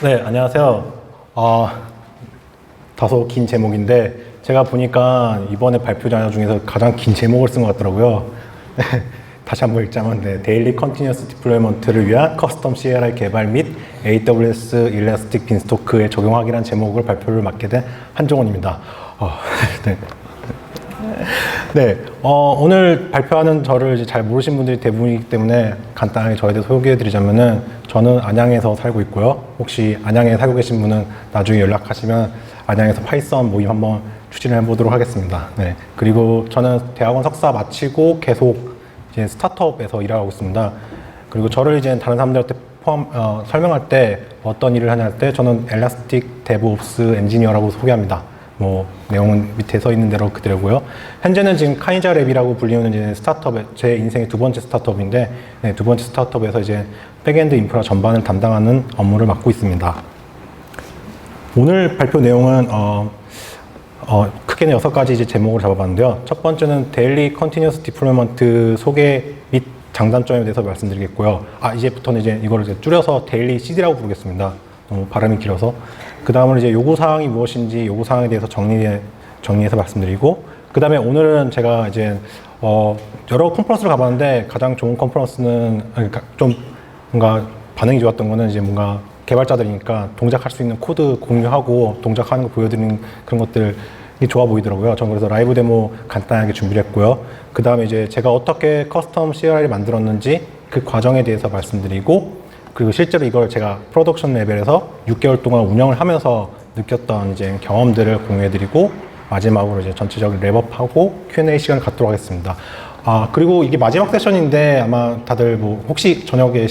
네, 안녕하세요. 다소 긴 제목인데 제가 보니까 이번에 발표 자료 중에서 가장 긴 제목을 쓴 것 같더라고요. 다시 한번 읽자면 데일리 컨티뉴어스 디플로이먼트를 위한 커스텀 CLI 개발 및 AWS 일라스틱 빈스토크에 적용하기란 제목을 발표를 맡게 된 한종원입니다. 네. 네, 오늘 발표하는 저를 이제 잘 모르신 분들이 대부분이기 때문에 간단하게 저에 대해서 소개해드리자면은 저는 안양에서 살고 있고요. 혹시 안양에 살고 계신 분은 나중에 연락하시면 안양에서 파이썬 모임 한번 추진을 해보도록 하겠습니다. 네, 그리고 저는 대학원 석사 마치고 계속 이제 스타트업에서 일하고 있습니다. 그리고 저를 이제 다른 사람들한테 설명할 때 어떤 일을 하냐 할 때 저는 엘라스틱 데브옵스 엔지니어라고 소개합니다. 뭐 내용은 밑에 써 있는 대로 그대로고요. 현재는 지금 카이자랩이라고 불리는 이제 스타트업, 제 인생의 두 번째 스타트업인데 두 번째 스타트업에서 이제 백엔드 인프라 전반을 담당하는 업무를 맡고 있습니다. 오늘 발표 내용은 크게는 6가지 이제 제목을 잡아봤는데요. 첫 번째는 데일리 컨티뉴어스 디플로이먼트 소개 및 장단점에 대해서 말씀드리겠고요. 이제부터는 이제 이거를 이제 줄여서 데일리 CD라고 부르겠습니다. 너무 발음이 길어서. 그 다음은 이제 요구사항이 무엇인지 요구사항에 대해서 정리해서 말씀드리고, 그 다음에 오늘은 제가 이제, 여러 컨퍼런스를 가봤는데 가장 좋은 컨퍼런스는, 그러니까 좀 뭔가 반응이 좋았던 거는 이제 뭔가 개발자들이니까 동작할 수 있는 코드 공유하고 동작하는 거 보여드리는 그런 것들이 좋아 보이더라고요. 전 그래서 라이브 데모 간단하게 준비를 했고요. 그 다음에 이제 제가 어떻게 커스텀 CLI를 만들었는지 그 과정에 대해서 말씀드리고, 그리고 실제로 이걸 제가 프로덕션 레벨에서 6개월 동안 운영을 하면서 느꼈던 이제 경험들을 공유해드리고, 마지막으로 이제 전체적인 랩업하고 Q&A 시간을 갖도록 하겠습니다. 그리고 이게 마지막 세션인데 아마 다들 뭐 혹시 저녁에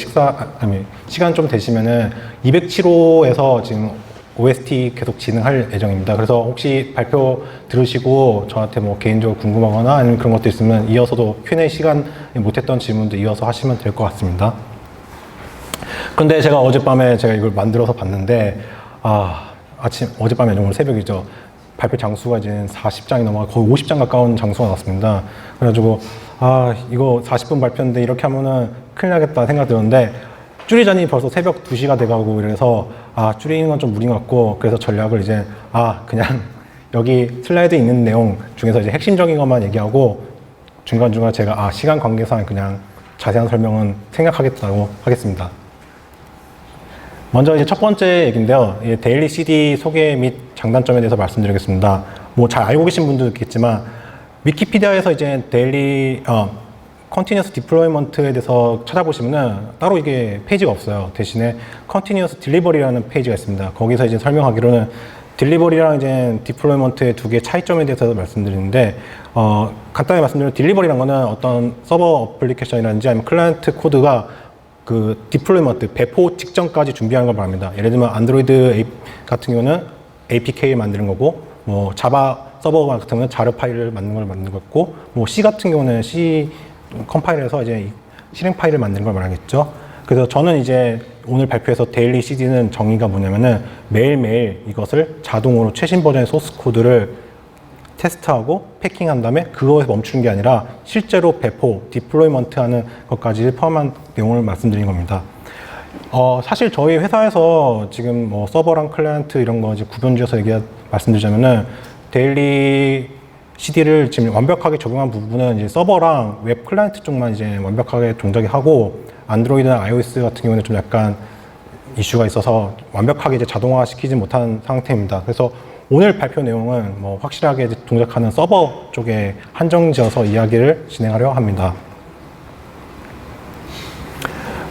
시간 좀 되시면은 207호에서 지금 OST 계속 진행할 예정입니다. 그래서 혹시 발표 들으시고 저한테 뭐 개인적으로 궁금하거나 아니면 그런 것도 있으면 이어서도 Q&A 시간 못했던 질문도 이어서 하시면 될 것 같습니다. 근데 제가 어젯밤에 제가 이걸 만들어서 봤는데, 어젯밤이 아니고 오늘 새벽이죠. 발표 장수가 이제 40장이 넘어 거의 50장 가까운 장수가 나왔습니다. 그래가지고, 이거 40분 발표인데 이렇게 하면은 큰일 나겠다 생각 들었는데, 줄이자니 벌써 새벽 2시가 돼가고 이래서, 줄이는 건 좀 무리인 것 같고, 그래서 전략을 이제, 그냥 여기 슬라이드에 있는 내용 중에서 이제 핵심적인 것만 얘기하고, 중간중간 제가, 시간 관계상 그냥 자세한 설명은 생략하겠다고 하겠습니다. 먼저 이제 첫 번째 얘기인데요. 데일리 CD 소개 및 장단점에 대해서 말씀드리겠습니다. 뭐 잘 알고 계신 분도 있겠지만, 위키피디아에서 이제 데일리 컨티뉴어스 디플로이먼트에 대해서 찾아보시면은 따로 이게 페이지가 없어요. 대신에 컨티뉴어스 딜리버리라는 페이지가 있습니다. 거기서 이제 설명하기로는 딜리버리랑 이제 디플로이먼트의 두 개의 차이점에 대해서 말씀드리는데, 간단히 말씀드리면 딜리버리란 거는 어떤 서버 어플리케이션이라든지 아니면 클라이언트 코드가 그 디플로이먼트, 배포 직전까지 준비하는 걸 말합니다. 예를 들면 안드로이드 같은 경우는 APK를 만드는 거고, 뭐 자바 서버 같은 경우는 자르 파일을 만드는 거고, 뭐 C 같은 경우는 C 컴파일해서 이제 실행 파일을 만드는 걸 말하겠죠. 그래서 저는 이제 오늘 발표에서 데일리 CD는 정의가 뭐냐면은 매일매일 이것을 자동으로 최신 버전의 소스 코드를 테스트하고 패킹한 다음에 그거에서 멈추는 게 아니라 실제로 배포, 디플로이먼트 하는 것까지 포함한 내용을 말씀드린 겁니다. 사실 저희 회사에서 지금 뭐 서버랑 클라이언트 이런 거 이제 구분지어서 말씀드리자면은 데일리 CD를 지금 완벽하게 적용한 부분은 이제 서버랑 웹 클라이언트 쪽만 이제 완벽하게 동작이 하고, 안드로이드나 iOS 같은 경우는 좀 약간 이슈가 있어서 완벽하게 이제 자동화 시키지 못한 상태입니다. 그래서 오늘 발표 내용은 뭐 확실하게 동작하는 서버 쪽에 한정지어서 이야기를 진행하려 합니다.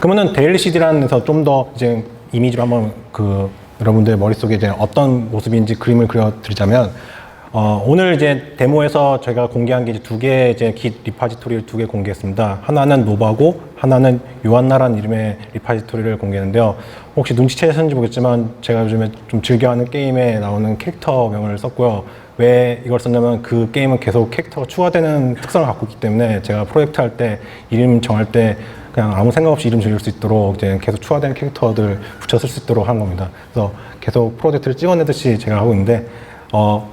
그러면은 데일리 CD라는 데서 좀 더 이제 이미지를 한번 여러분들 머릿속에 이제 어떤 모습인지 그림을 그려드리자면, 오늘 이제 데모에서 제가 공개한 게 이제 두 개의 이제 깃 리파지토리를 두 개 공개했습니다. 하나는 노바고 하나는 요한나라는 이름의 리파지토리를 공개했는데요. 혹시 눈치채셨는지 모르겠지만 제가 요즘에 좀 즐겨하는 게임에 나오는 캐릭터명을 썼고요. 왜 이걸 썼냐면 그 게임은 계속 캐릭터가 추가되는 특성을 갖고 있기 때문에 제가 프로젝트 할 때 이름 정할 때 그냥 아무 생각 없이 이름 지을 수 있도록 이제 계속 추가되는 캐릭터들 붙여 쓸 수 있도록 한 겁니다. 그래서 계속 프로젝트를 찍어내듯이 제가 하고 있는데,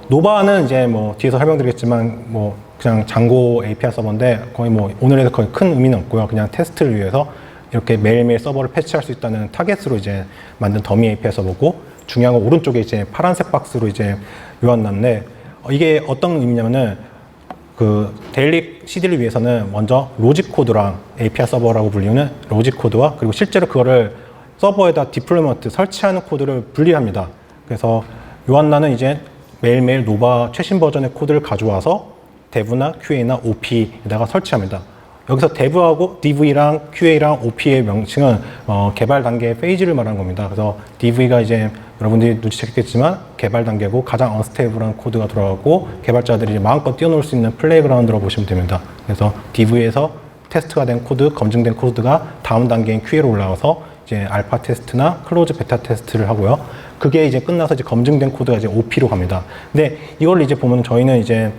노바는 이제 뭐 뒤에서 설명드리겠지만 뭐 그냥 장고 API 서버인데 거의 뭐 오늘에서 거의 큰 의미는 없고요. 그냥 테스트를 위해서 이렇게 매일매일 서버를 패치할 수 있다는 타겟으로 이제 만든 더미 API 서버고, 중요한 건 오른쪽에 이제 파란색 박스로 이제 요한났는데, 이게 어떤 의미냐면은 그 데일리 CD를 위해서는 먼저 로직 코드랑 API 서버라고 불리는 로직 코드와, 그리고 실제로 그거를 서버에다 디플로이먼트 설치하는 코드를 분리합니다. 그래서 요한나는 이제 매일매일 노바 최신 버전의 코드를 가져와서 dev나 QA나 OP에다가 설치합니다. 여기서 dev하고 DV랑 QA랑 OP의 명칭은 개발 단계의 페이지를 말하는 겁니다. 그래서 DV가 이제 여러분들이 눈치챘겠지만 개발 단계고 가장 언스테이블한 코드가 들어가고, 개발자들이 이제 마음껏 뛰어놀 수 있는 플레이그라운드로 보시면 됩니다. 그래서 DV에서 테스트가 된 코드, 검증된 코드가 다음 단계인 QA로 올라가서 이제 알파 테스트나 클로즈 베타 테스트를 하고요. 그게 이제 끝나서 이제 검증된 코드가 이제 OP로 갑니다. 근데 이걸 이제 보면 저희는 이제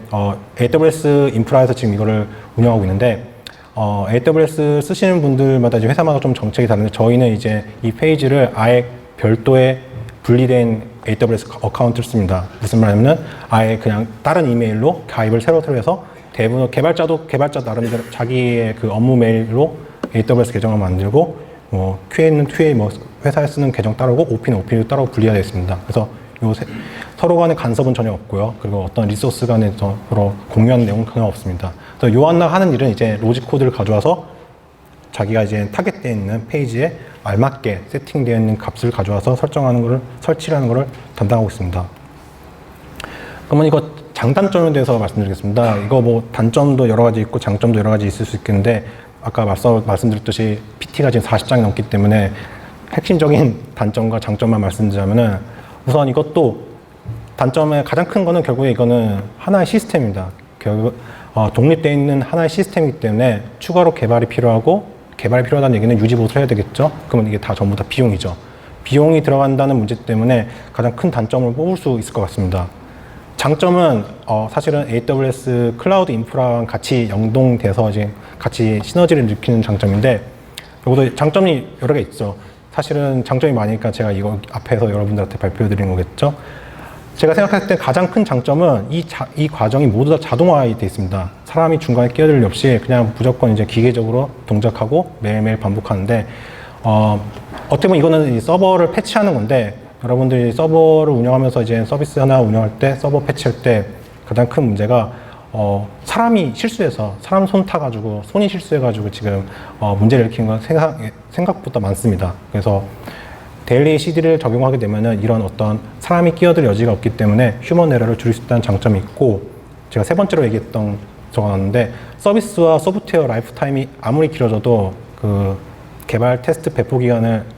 AWS 인프라에서 지금 이거를 운영하고 있는데, AWS 쓰시는 분들마다 이제 회사마다 좀 정책이 다른데, 저희는 이제 이 페이지를 아예 별도의 분리된 AWS 어카운트를 씁니다. 무슨 말이냐면 아예 그냥 다른 이메일로 가입을 새로 해서 개발자도 개발자 나름대로 자기의 그 업무 메일로 AWS 계정을 만들고, QA는 QA, 회사에 쓰는 계정 따르고, OP는 OP로 따로 분리가 되어 있습니다. 그래서 서로 간의 간섭은 전혀 없고요. 그리고 어떤 리소스 간에 서로 공유하는 내용은 전혀 없습니다. 그래서 요한나 하는 일은 이제 로직 코드를 가져와서 자기가 이제 타겟되어 있는 페이지에 알맞게 세팅되어 있는 값을 가져와서 설치를 하는 것을 담당하고 있습니다. 그러면 이거 장단점에 대해서 말씀드리겠습니다. 이거 단점도 여러 가지 있고 장점도 여러 가지 있을 수 있겠는데, 아까 말씀드렸듯이 PT가 지금 40장이 넘기 때문에 핵심적인 단점과 장점만 말씀드리자면은, 우선 이것도 단점의 가장 큰 거는 결국에 이거는 하나의 시스템입니다. 결국 독립되어 있는 하나의 시스템이기 때문에 추가로 개발이 필요하다는 얘기는 유지보수를 해야 되겠죠. 그러면 이게 다 전부 다 비용이죠. 비용이 들어간다는 문제 때문에 가장 큰 단점을 뽑을 수 있을 것 같습니다. 장점은 사실은 AWS 클라우드 인프라랑 같이 연동돼서 이제 같이 시너지를 느끼는 장점인데, 여기도 장점이 여러 개 있죠. 사실은 장점이 많으니까 제가 이거 앞에서 여러분들한테 발표해 드린 거겠죠. 제가 생각했을 때 가장 큰 장점은 이 과정이 모두 다 자동화되어 있습니다. 사람이 중간에 끼어들 일 없이 그냥 무조건 이제 기계적으로 동작하고 매일매일 반복하는데, 어떻게 보면 이거는 이 서버를 패치하는 건데, 여러분들이 서버를 운영하면서 이제 서비스 하나 운영할 때, 서버 패치할 때 가장 큰 문제가 사람이 실수해서, 사람 손 타가지고, 손이 실수해가지고 지금 문제를 일으키는 건 생각보다 많습니다. 그래서 데일리 CD를 적용하게 되면은 이런 어떤 사람이 끼어들 여지가 없기 때문에 휴먼 에러를 줄일 수 있다는 장점이 있고, 제가 세 번째로 적어놨는데, 서비스와 소프트웨어 라이프 타임이 아무리 길어져도 그 개발 테스트 배포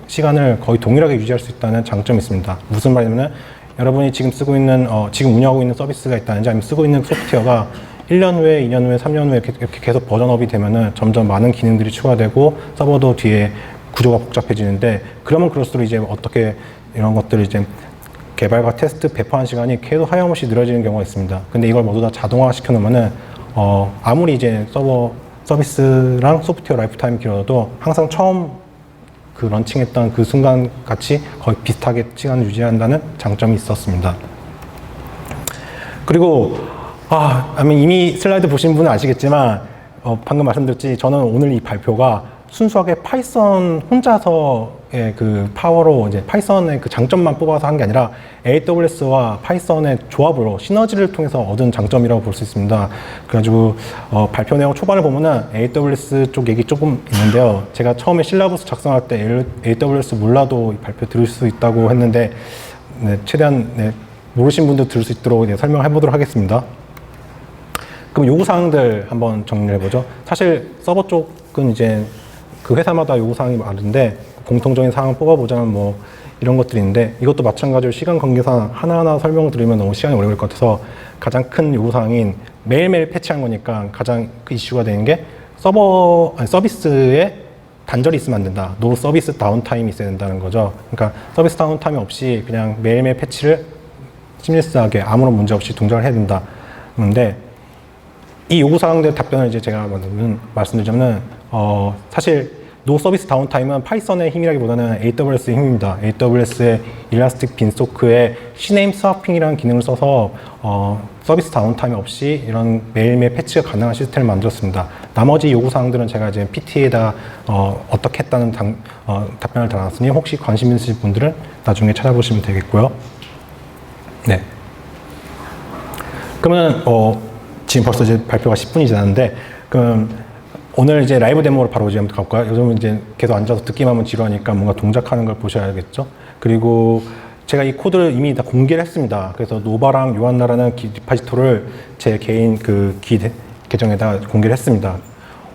시간을 거의 동일하게 유지할 수 있다는 장점이 있습니다. 무슨 말이냐면, 여러분이 지금 쓰고 있는 지금 운영하고 있는 서비스가 있다든지, 아니면 쓰고 있는 소프트웨어가 1년 후에, 2년 후에, 3년 후에 이렇게 계속 버전업이 되면은 점점 많은 기능들이 추가되고 서버도 뒤에 구조가 복잡해지는데, 그러면 그럴수록 이제 어떻게 이런 것들을 이제 개발과 테스트 배포하는 시간이 계속 하염없이 늘어지는 경우가 있습니다. 근데 이걸 모두 다 자동화 시켜 놓으면은 아무리 이제 서비스랑 소프트웨어 라이프 타임이 길어도 항상 처음 그 런칭했던 그 순간 같이 거의 비슷하게 시간을 유지한다는 장점이 있었습니다. 그리고 이미 슬라이드 보신 분은 아시겠지만, 방금 말씀드렸지, 저는 오늘 이 발표가 순수하게 파이썬 혼자서의 그 파워로 이제 파이썬의 그 장점만 뽑아서 한 게 아니라 AWS와 파이썬의 조합으로 시너지를 통해서 얻은 장점이라고 볼 수 있습니다. 그래가지고 발표 내용 초반을 보면은 AWS 쪽 얘기 조금 있는데요. 제가 처음에 실라버스 작성할 때 AWS 몰라도 이 발표 들을 수 있다고 했는데, 최대한 모르신 분들 들을 수 있도록 설명해 보도록 하겠습니다. 그럼 요구사항들 한번 정리를 해보죠. 사실 서버 쪽은 이제 그 회사마다 요구사항이 많은데, 공통적인 사항을 뽑아보자면 이런 것들이 있는데, 이것도 마찬가지로 시간 관계상 하나하나 설명을 드리면 너무 시간이 오래 걸릴 것 같아서 가장 큰 요구사항인 매일매일 패치한 거니까 가장 그 이슈가 되는 게 서비스에 단절이 있으면 안 된다. 노 서비스 다운타임이 있어야 된다는 거죠. 그러니까 서비스 다운타임이 없이 그냥 매일매일 패치를 시밀리스하게 아무런 문제 없이 동작을 해야 된다. 그런데 이 요구사항들 답변을 이제 제가 말씀드리자면, 사실 노 서비스 다운타임은 파이썬의 힘이라기보다는 AWS의 힘입니다. AWS의 일라스틱 빈소크에 CNAME 스와핑이라는 기능을 써서 서비스 다운타임 없이 이런 매일매일 패치가 가능한 시스템을 만들었습니다. 나머지 요구사항들은 제가 이제 PT에다 어떻게 했다는 답변을 달았으니 혹시 관심 있으신 분들은 나중에 찾아보시면 되겠고요. 네. 그러면 지금 벌써 이제 발표가 10분이 지났는데 그럼 오늘 이제 라이브 데모로 바로 이제 한번 가볼까요? 요즘은 이제 계속 앉아서 듣기만 하면 지루하니까 뭔가 동작하는 걸 보셔야겠죠? 그리고 제가 이 코드를 이미 다 공개를 했습니다. 그래서 노바랑 요한나라는 리파지토를 제 개인 그 계정에다 공개를 했습니다.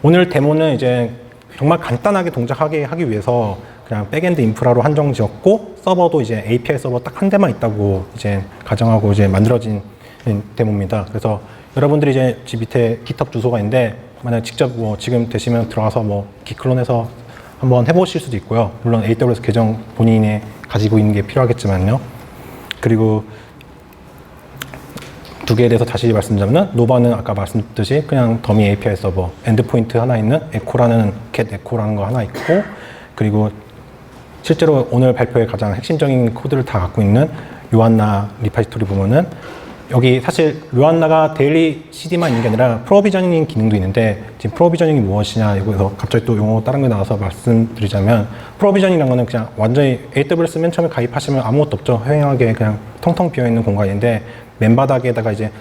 오늘 데모는 이제 정말 간단하게 동작하게 하기 위해서 그냥 백엔드 인프라로 한정 지었고 서버도 이제 API 서버 딱 한 대만 있다고 이제 가정하고 이제 만들어진 데모입니다. 그래서 여러분들이 이제 집 밑에 GitHub 주소가 있는데 만약 직접 뭐 지금 되시면 들어가서 뭐 기클론해서 한번 해보실 수도 있고요. 물론 AWS 계정 본인이 가지고 있는 게 필요하겠지만요. 그리고 두 개에 대해서 다시 말씀드리자면 노바는 아까 말씀드렸듯이 그냥 더미 API 서버 엔드포인트 하나 있는 에코라는 get 에코라는 거 하나 있고 그리고 실제로 오늘 발표의 가장 핵심적인 코드를 다 갖고 있는 요한나 리파지토리 보면은 여기 사실 요한나가 데일리 CD만 있는 게 아니라 프로비저닝 기능도 있는데 지금 프로비저닝이 무엇이냐 이거에서 갑자기 또 용어 다른 거 나와서 말씀드리자면 프로비저닝이라는 거는 그냥 완전히 AWS 맨 처음에 가입하시면 아무것도 없죠. 휑하게 그냥 텅텅 비어있는 공간인데 맨바닥에다가 이제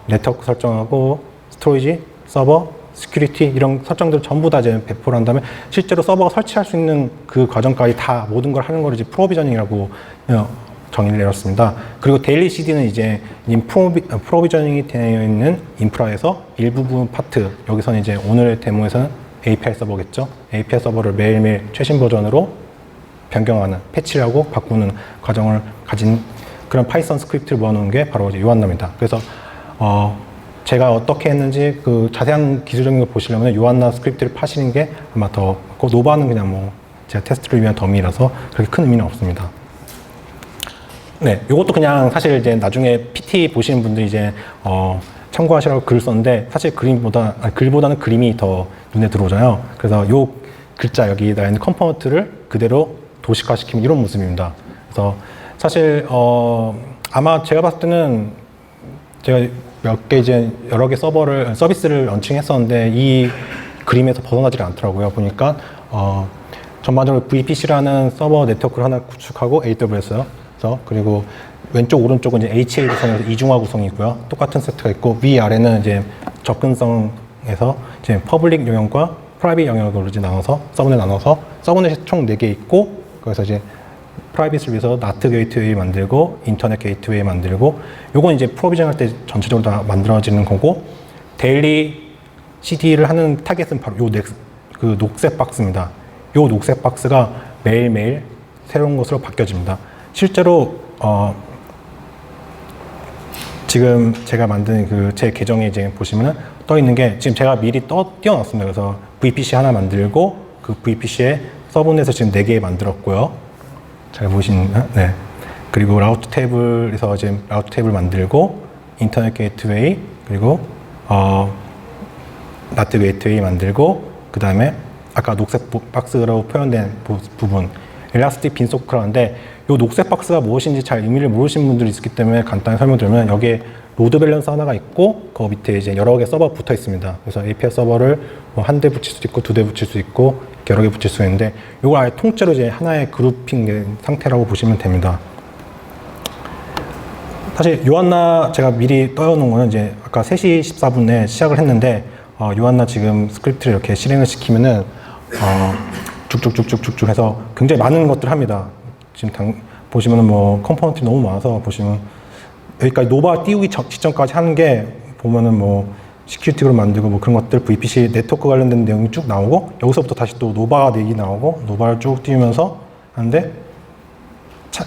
네트워크 설정하고 스토리지, 서버, 시큐리티 이런 설정들 전부 다 이제 배포를 한 다음에 실제로 서버가 설치할 수 있는 그 과정까지 다 모든 걸 하는 걸 이제 프로비저닝이라고 정의를 내렸습니다. 그리고 데일리 CD는 이제 프로비저닝이 되어 있는 인프라에서 일부분 파트, 여기서는 이제 오늘의 데모에서는 API 서버겠죠. API 서버를 매일매일 최신 버전으로 변경하는, 패치를 하고 바꾸는 과정을 가진 그런 파이썬 스크립트를 모아놓은 게 바로 이제 요한나입니다. 그래서 제가 어떻게 했는지 그 자세한 기술적인 걸 보시려면 요한나 스크립트를 파시는 게 아마 더 맞고 노바는 그냥 뭐 제가 테스트를 위한 더미라서 그렇게 큰 의미는 없습니다. 네, 이것도 그냥 사실 이제 나중에 PT 보시는 분들이 이제 참고하시라고 글을 썼는데 사실 글보다는 그림이 더 눈에 들어오잖아요. 그래서 요 글자 여기다 있는 컴포넌트를 그대로 도식화시키면 이런 모습입니다. 그래서 사실 아마 제가 봤을 때는 제가 몇 개 이제 여러 개 서비스를 런칭했었는데 이 그림에서 벗어나질 않더라고요. 보니까 전반적으로 VPC라는 서버 네트워크를 하나 구축하고 AWS요. 그리고 왼쪽 오른쪽은 이제 HA 구성에서 이중화 구성이고요. 똑같은 세트가 있고 위아래는 이제 접근성에서 이제 퍼블릭 영역과 프라이빗 영역으로 이제 나눠서 서브넷이 총 4개 있고 거기서 이제 프라이빗을 위해서 나트 게이트웨이 만들고 인터넷 게이트웨이 만들고 요건 이제 프로비전 할 때 전체적으로 다 만들어지는 거고 데일리 CD를 하는 타겟은 바로 요 그 녹색 박스입니다. 요 녹색 박스가 매일매일 새로운 것으로 바뀌어집니다. 실제로 지금 제가 만든 그 제 계정에 이제 보시면은 떠 있는 게 지금 제가 미리 띄워놨습니다. 그래서 VPC 하나 만들고 그 VPC에 서브넷을 지금 4개 만들었고요. 잘 보시나요? 네. 그리고 라우트 테이블에서 지금 라우트 테이블 만들고 인터넷 게이트웨이 그리고 나트 게이트웨이 만들고 그 다음에 아까 녹색 박스라고 표현된 부분 일라스틱 빈소크라는데 이 녹색 박스가 무엇인지 잘 의미를 모르시는 분들이 있기 때문에 간단히 설명드리면 여기에 로드 밸런스 하나가 있고 그 밑에 이제 여러 개 서버가 붙어 있습니다. 그래서 API 서버를 뭐 한 대 붙일 수도 있고 2대 붙일 수 있고 여러 개 붙일 수 있는데 이걸 아예 통째로 이제 하나의 그룹핑 상태라고 보시면 됩니다. 사실 요한나 제가 미리 떠놓은 거는 이제 아까 3시 14분에 시작을 했는데 요한나 지금 스크립트를 이렇게 실행을 시키면은 쭉쭉쭉쭉쭉 해서 굉장히 많은 것들을 합니다. 지금 보시면은 뭐 컴포넌트가 너무 많아서 보시면 여기까지 노바 띄우기 직전까지 하는 게 보면은 뭐 시큐리티로 만들고 뭐 그런 것들 VPC 네트워크 관련된 내용이 쭉 나오고 여기서부터 다시 또 노바가 얘기 나오고 노바를 쭉 띄우면서 하는데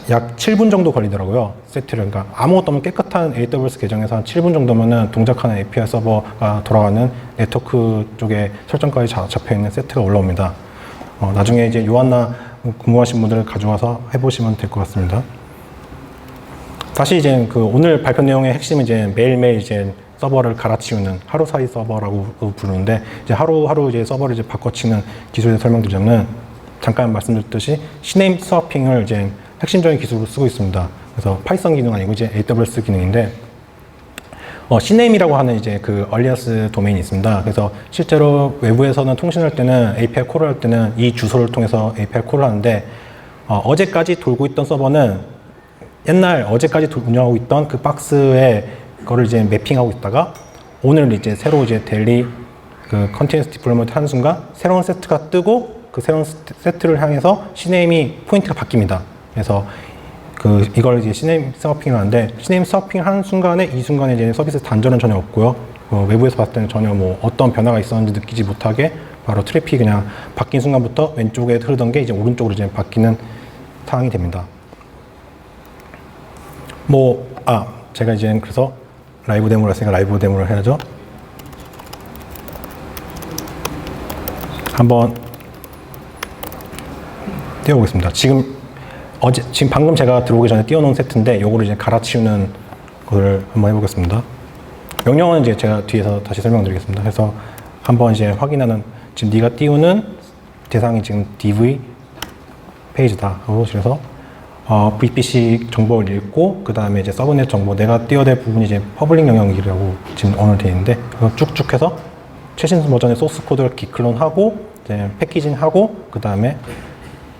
약 7분 정도 걸리더라고요. 세트를. 그러니까 아무것도 없는 깨끗한 AWS 계정에서 한 7분 정도면은 동작하는 API 서버가 돌아가는 네트워크 쪽에 설정까지 잡혀 있는 세트가 올라옵니다. 나중에 이제 요한나 궁금하신 분들을 가져와서 해보시면 될 것 같습니다. 다시 이제 그 오늘 발표 내용의 핵심은 이제 매일매일 이제 서버를 갈아치우는 하루 사이 서버라고 부르는데, 이제 하루하루 이제 서버를 이제 바꿔치는 기술에 설명드리자면, 잠깐 말씀드렸듯이 시네임 스와핑을 이제 핵심적인 기술로 쓰고 있습니다. 그래서 파이썬 기능 아니고 이제 AWS 기능인데, 시네임이라고 하는 이제 그 얼리어스 도메인이 있습니다. 그래서 실제로 외부에서는 통신할 때는 API 콜을 할 때는 이 주소를 통해서 API 콜을 하는데, 어제까지 돌고 있던 서버는 어제까지 운영하고 있던 그 박스에 그거를 이제 매핑하고 있다가, 오늘 이제 새로 이제 데일리 그 컨티뉴어스 디플로이먼트 하는 순간 새로운 세트가 뜨고, 그 새로운 세트를 향해서 시네임이 포인트가 바뀝니다. 그래서 이걸 이제 시네임 스와핑을 하는데, 시네임 스와핑을 하는 순간에 이 순간에 이제 서비스 단절은 전혀 없고요. 외부에서 봤을 때는 전혀 뭐 어떤 변화가 있었는지 느끼지 못하게 바로 트래픽이 그냥 바뀐 순간부터 왼쪽에 흐르던 게 이제 오른쪽으로 이제 바뀌는 상황이 됩니다. 제가 이제 그래서 라이브 데모를 했으니까 라이브 데모를 해야죠. 한번 띄워보겠습니다. 지금 방금 제가 들어오기 전에 띄워놓은 세트인데, 요거를 이제 갈아치우는 거를 한번 해보겠습니다. 명령은 이제 제가 뒤에서 다시 설명드리겠습니다. 그래서 한번 이제 확인하는, 지금 네가 띄우는 대상이 지금 DV 페이지다. 그래서 VPC 정보를 읽고, 그 다음에 이제 서브넷 정보, 내가 띄워댈 부분이 이제 퍼블릭 영역이라고 지금 오늘 되어 있는데, 그거 쭉쭉 해서 최신 버전의 소스 코드를 기클론하고, 이제 패키징하고, 그 다음에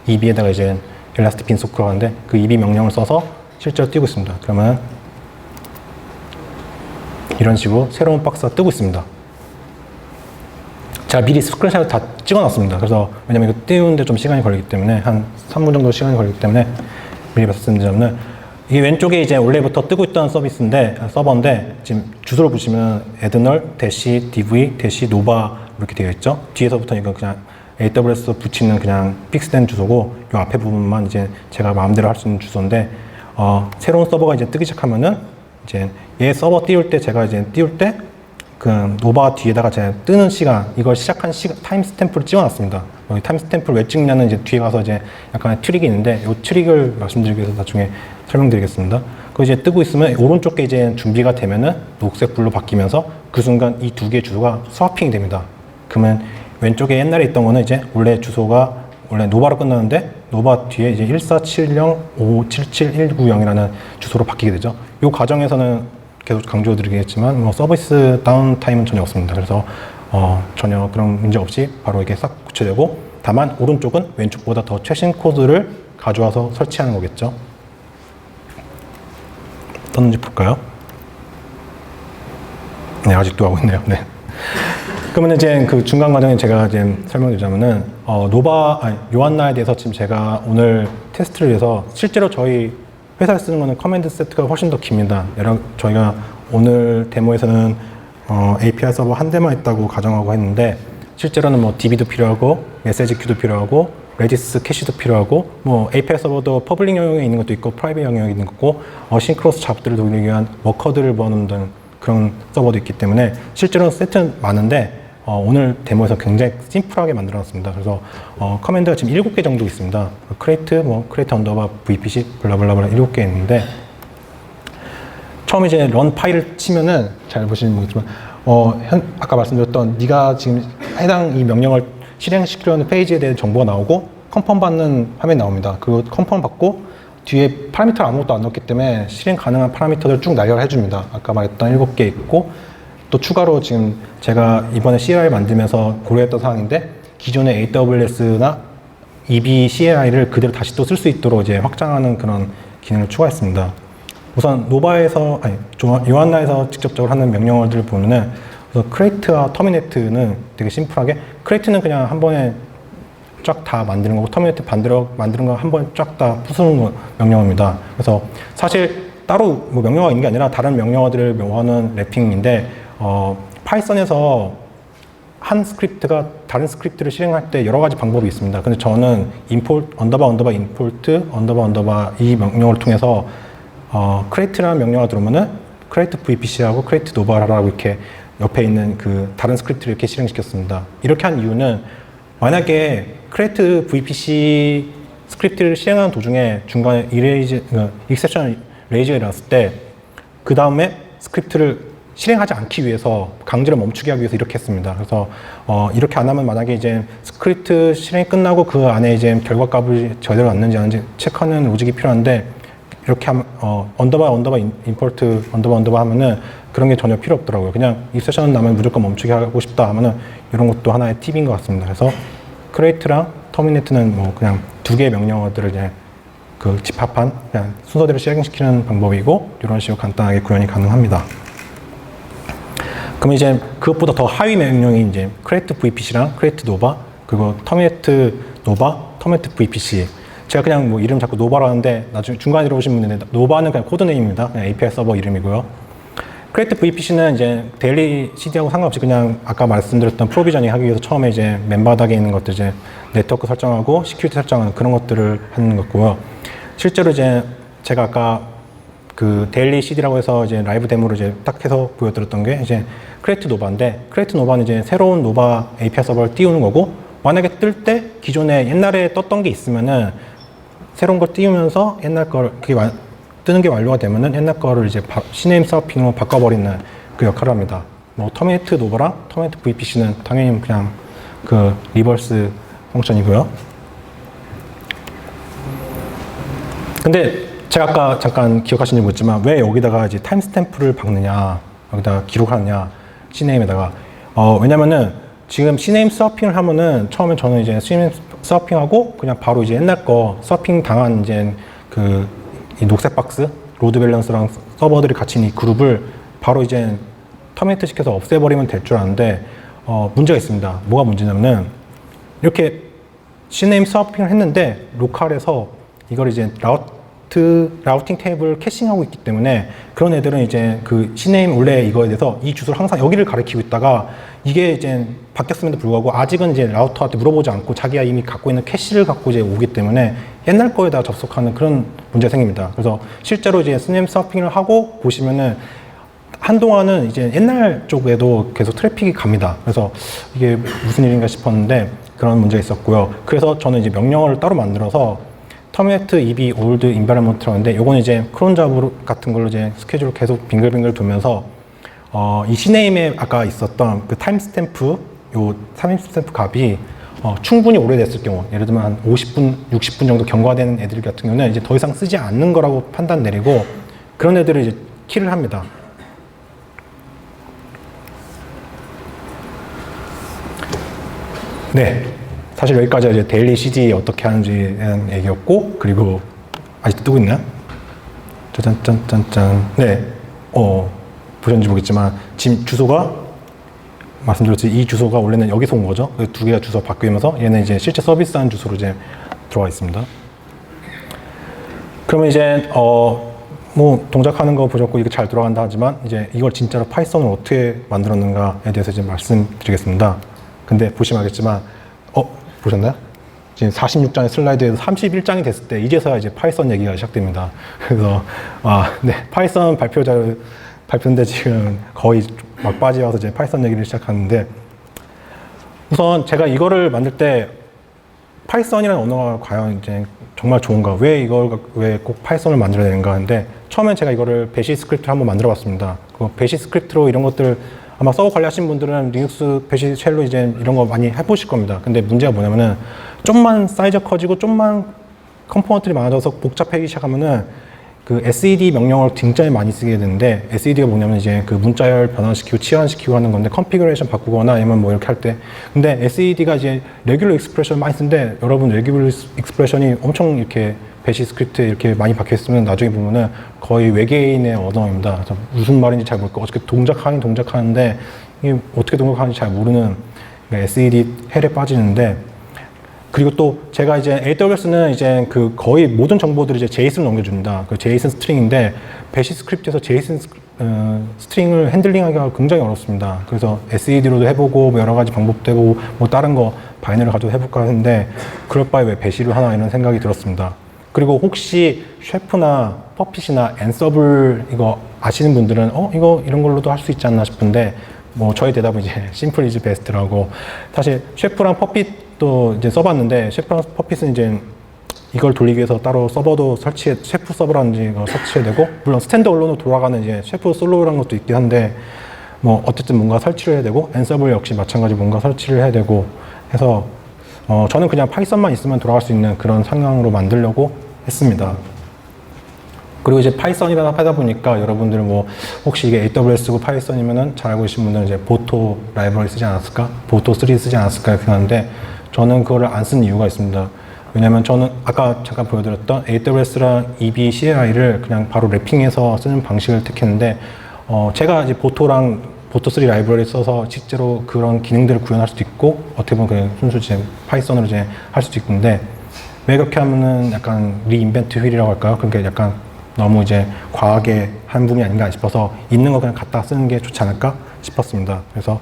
EB에다가 이제 엘라스틱 빈소크라고 하는데, 그 EB 명령을 써서 실제로 띄우고 있습니다. 그러면 이런 식으로 새로운 박스가 뜨고 있습니다. 제가 미리 스크린샷을 다 찍어놨습니다. 그래서 왜냐면 이거 띄우는데 좀 시간이 걸리기 때문에, 한 3분 정도 시간이 걸리기 때문에 미리 말씀드리자면, 이게 왼쪽에 이제 원래부터 뜨고 있던 서버인데 지금 주소를 보시면 adnol-dv-nova 이렇게 되어 있죠. 뒤에서부터 이건 그냥 AWS 붙이는 그냥 픽스된 주소고, 이 앞에 부분만 이제 제가 마음대로 할 수 있는 주소인데, 새로운 서버가 이제 뜨기 시작하면은 이제 얘 서버 띄울 때, 제가 이제 띄울 때 그 노바 뒤에다가 제가 뜨는 시간, 이걸 시작한 시간 타임 스탬프를 찍어놨습니다. 여기 타임 스탬프를 왜 찍냐는 이제 뒤에 가서 이제 약간의 트릭이 있는데, 이 트릭을 말씀드리기 위해서 나중에 설명드리겠습니다. 그 이제 뜨고 있으면 오른쪽 게 이제 준비가 되면은 녹색 불로 바뀌면서 그 순간 이 두 개의 주소가 스와핑이 됩니다. 그러면 왼쪽에 옛날에 있던 거는 이제 원래 주소가 원래 노바로 끝나는데, 노바 뒤에 이제 1470577190이라는 주소로 바뀌게 되죠. 이 과정에서는 계속 강조드리겠지만, 서비스 다운타임은 전혀 없습니다. 그래서 전혀 그런 문제 없이 바로 이렇게 싹 구체되고, 다만 오른쪽은 왼쪽보다 더 최신 코드를 가져와서 설치하는 거겠죠. 어떤지 볼까요? 네, 아직도 하고 있네요. 네. 그러면 이제 그 중간 과정에 제가 이제 설명드리자면은, 요한나에 대해서 지금 제가 오늘 테스트를 해서, 실제로 저희 회사에 쓰는 거는 커맨드 세트가 훨씬 더 깁니다. 저희가 오늘 데모에서는 API 서버 한 대만 있다고 가정하고 했는데, 실제로는 뭐 DB도 필요하고, 메시지 큐도 필요하고, 레디스 캐시도 필요하고, 뭐 API 서버도 퍼블릭 영역에 있는 것도 있고, 프라이빗 영역에 있는 것고, 어싱크로스 작업들을 돌리기 위한 워커들을 모아놓는 그런 서버도 있기 때문에 실제로는 세트는 많은데, 오늘 데모에서 굉장히 심플하게 만들어놨습니다. 그래서 커맨드가 지금 7개 정도 있습니다. create 언더바 vpc 블라블라블라 7개 있는데, 처음에 이제 run 파일을 치면은 잘 보시면 모르겠지만, 아까 말씀드렸던 네가 지금 해당 이 명령을 실행시키려는 페이지에 대한 정보가 나오고, 컨펌 받는 화면이 나옵니다. 그리고 컨펌 받고 뒤에 파라미터 아무것도 안 넣었기 때문에 실행 가능한 파라미터를 쭉 나열해 줍니다. 아까 말했던 7개 있고, 또 추가로 지금 제가 이번에 CLI 만들면서 고려했던 사항인데, 기존의 AWS나 EB CLI를 그대로 다시 또 쓸 수 있도록 이제 확장하는 그런 기능을 추가했습니다. 우선 노바에서, 요한나에서 직접적으로 하는 명령어들을 보면은, 그래서 create와 terminate는 되게 심플하게, create는 그냥 한 번에 쫙 다 만드는 거고, terminate 만드는 거 한 번에 쫙 다 부수는 명령어입니다. 그래서 사실 따로 뭐 명령어가 있는 게 아니라 다른 명령어들을 명호하는 래핑인데, 파이썬에서 한 스크립트가 다른 스크립트를 실행할 때 여러 가지 방법이 있습니다. 근데 저는 import 언더바 이 명령어를 통해서 create라는 명령어가 들어오면은 create VPC하고 create nova라고 이렇게 옆에 있는 그 다른 스크립트를 이렇게 실행시켰습니다. 이렇게 한 이유는, 만약에 create VPC 스크립트를 실행하는 도중에 중간에 exception 레이즈가 일어났을 때, 그 다음에 스크립트를 실행하지 않기 위해서 강제로 멈추게 하기 위해서 이렇게 했습니다. 그래서 이렇게 안 하면 만약에 이제 스크립트 실행이 끝나고 그 안에 이제 결과값을 제대로 왔는지 안 왔는지 체크하는 로직이 필요한데 이렇게 하면 언더바 임포트 언더바 하면은 그런 게 전혀 필요 없더라고요. 그냥 이 세션 나면 무조건 멈추게 하고 싶다 하면은 이런 것도 하나의 팁인 것 같습니다. 그래서 create랑 terminate는 뭐 그냥 두 개의 명령어들을 이제 그 집합한 그냥 순서대로 실행시키는 방법이고 이런 식으로 간단하게 구현이 가능합니다. 그럼 이제 그것보다 더 하위 명령이 이제 create VPC랑 create nova 그리고 terminate nova, terminate VPC. 제가 그냥 뭐 이름 자꾸 노바로 하는데 나중에 중간에 들어오신 분인데 노바는 그냥 코드네임입니다. 그냥 API 서버 이름이고요. create VPC는 이제 데일리 CD하고 상관없이 그냥 아까 말씀드렸던 프로비저닝 하기 위해서 처음에 이제 맨 바닥에 있는 것들 이제 네트워크 설정하고 시큐리티 설정하는 그런 것들을 하는 거고요. 실제로 이제 제가 아까 그 데일리 CD라고 해서 이제 라이브 데모를 이제 딱 해서 보여드렸던 게 이제 create nova인데 create nova는 이제 새로운 노바 API 서버를 띄우는 거고 만약에 뜰 때 기존에 옛날에 떴던 게 있으면은 새로운 걸 띄우면서 옛날 걸 그게 뜨는 게 완료가 되면은 옛날 거를 이제 CNAME 스와핑으로 바꿔버리는 그 역할을 합니다. 뭐 terminate nova랑 terminate VPC는 당연히 그냥 그 리버스 펑션이고요. 근데 제가 아까 잠깐 기억하시는지 모르겠지만 왜 여기다가 이제 타임스탬프를 박느냐 여기다가 기록하느냐 CNAME에다가 왜냐면은 지금 CNAME 스와핑을 하면은 처음에 저는 이제 CNAME 스와핑하고 그냥 바로 이제 옛날 거 스와핑 당한 이제 그 이 녹색 박스 로드 밸런스랑 서버들이 같이 있는 이 그룹을 바로 이제 터미네이트 시켜서 없애버리면 될 줄 아는데 문제가 있습니다. 뭐가 문제냐면은 이렇게 CNAME 스와핑을 했는데 로컬에서 이걸 이제 라우팅 테이블 캐싱하고 있기 때문에 그런 애들은 이제 그 CNAME 원래 이거에 대해서 이 주소를 항상 여기를 가리키고 있다가 이게 이제 바뀌었음에도 불구하고 아직은 이제 라우터한테 물어보지 않고 자기가 이미 갖고 있는 캐시를 갖고 이제 오기 때문에 옛날 거에다 접속하는 그런 문제가 생깁니다. 그래서 실제로 이제 CNAME 스와핑을 하고 보시면은 한동안은 이제 옛날 쪽에도 계속 트래픽이 갑니다. 그래서 이게 무슨 일인가 싶었는데 그런 문제가 있었고요. 그래서 저는 이제 명령어를 따로 만들어서 terminate EB old environment라고 하는데 이건 이제 크론 잡 같은 걸로 이제 스케줄을 계속 빙글빙글 돌면서 이 CNAME에 아까 있었던 그 타임스탬프 요 타임스탬프 값이 충분히 오래됐을 경우 예를 들면 한 50분, 60분 정도 경과되는 애들 같은 경우는 이제 더 이상 쓰지 않는 거라고 판단 내리고 그런 애들을 이제 킬을 합니다. 네. 사실 여기까지가 이제 데일리 CD 어떻게 하는지에 대한 얘기였고, 그리고, 아직도 뜨고 있나? 짠짠짠짠. 네. 보셨는지 모르겠지만, 지금 주소가, 말씀드렸지, 이 주소가 원래는 여기서 온 거죠. 두 개가 주소 바뀌면서, 얘는 이제 실제 서비스한 주소로 이제 들어와 있습니다. 그러면 이제, 뭐, 동작하는 거 보셨고, 이게 잘 들어간다 하지만, 이제 이걸 진짜로 파이썬을 어떻게 만들었는가에 대해서 이제 말씀드리겠습니다. 근데 보시면 알겠지만, 보셨나요? 지금 46장의 슬라이드에서 31장이 됐을 때 이제서야 이제 파이썬 얘기가 시작됩니다. 그래서 네, 파이썬 발표인데 지금 거의 막바지 와서 이제 파이썬 얘기를 시작하는데 우선 제가 이거를 만들 때 파이썬이라는 언어가 과연 이제 정말 좋은가? 왜 꼭 파이썬을 만들어야 되는가 하는데 처음엔 제가 이거를 배시 스크립트를 한번 만들어 봤습니다. 그 배시 스크립트로 이런 것들 아마 서버 관리하신 분들은 리눅스 배시 쉘로 이제 이런 거 많이 해보실 겁니다. 근데 문제가 뭐냐면은 좀만 사이즈가 커지고 좀만 컴포넌트들이 많아져서 복잡해지기 시작하면은 그 SED 명령어를 굉장히 많이 쓰게 되는데 SED가 뭐냐면 이제 그 문자열 변환시키고 치환시키고 하는 건데 컨피그레이션 바꾸거나 아니면 뭐 이렇게 할 때 근데 SED가 이제 레귤러 익스프레션 많이 쓰는데 여러분 레귤러 익스프레션이 엄청 이렇게 배시 스크립트에 이렇게 많이 박혀 있으면 나중에 보면은 거의 외계인의 언어입니다. 그래서 무슨 말인지 잘 모르고 어떻게 동작하는데 이게 어떻게 동작하는지 잘 모르는 SED 헬에 빠지는데 그리고 또 제가 이제 AWS는 이제 그 거의 모든 정보들을 이제 JSON으로 넘겨줍니다. 그 JSON 스트링인데 배시 스크립트에서 JSON 스트링을 핸들링하기가 굉장히 어렵습니다. 그래서 SED로도 해보고 뭐 여러 가지 방법도 해보고 뭐 다른 거 바이너리 가지고 해볼까 했는데 그럴 바에 왜 배시를 하나 이런 생각이 들었습니다. 그리고 혹시 셰프나 퍼핏이나 앤서블 이거 아시는 분들은 이거 이런 걸로도 할 수 있지 않나 싶은데 뭐 저희 대답은 이제 심플 이즈 베스트라고 사실 셰프랑 퍼핏도 이제 써봤는데 셰프랑 퍼핏은 이제 이걸 돌리기 위해서 따로 서버도 셰프 서버라든지 설치해야 되고, 물론 스탠드얼론으로 돌아가는 이제 셰프 솔로라는 것도 있긴 한데, 뭐 어쨌든 뭔가 설치를 해야 되고, 앤서블 역시 마찬가지 뭔가 설치를 해야 되고 해서 저는 그냥 파이썬만 있으면 돌아갈 수 있는 그런 상황으로 만들려고 했습니다. 그리고 이제 파이썬이라 하다 보니까 여러분들 뭐 혹시 이게 AWS고 파이썬이면은 잘 알고 계신 분들은 이제 보토 라이브러리 쓰지 않았을까? 보토 3 쓰지 않았을까? 이렇게 하는데 저는 그거를 안 쓰는 이유가 있습니다. 왜냐면 저는 아까 잠깐 보여드렸던 AWS랑 EB CLI를 그냥 바로 랩핑해서 쓰는 방식을 택했는데 제가 이제 보토 3 라이브러리 써서 실제로 그런 기능들을 구현할 수도 있고 어떻게 보면 그냥 순수 이제 파이썬으로 이제 할 수도 있는데 왜 그렇게 하면은 약간 리인벤트 휠이라고 할까요? 그러니까 약간 너무 이제 과하게 한 부분이 아닌가 싶어서 있는 거 그냥 갖다 쓰는 게 좋지 않을까 싶었습니다. 그래서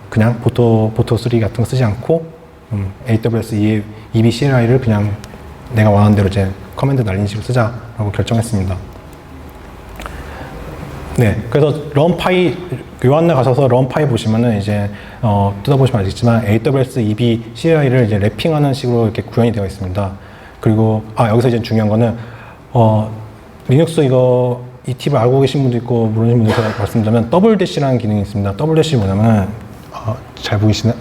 그냥 보토 3 같은 거 쓰지 않고 AWS EB CLI를 그냥 내가 원하는 대로 이제 커맨드 날리는 식으로 쓰자라고 결정했습니다. 네, 그래서 런파이 요한나 가셔서 런파이 보시면은 이제 뜯어보시면 알겠지만 AWS EB CLI를 이제 랩핑하는 식으로 이렇게 구현이 되어 있습니다. 그리고 여기서 이제 중요한 거는 리눅스 이 팁을 알고 계신 분도 있고 모르시는 분도 있고 말씀드리면 더블 대시라는 기능이 있습니다. 더블 대시 뭐냐면은 잘 보이시네.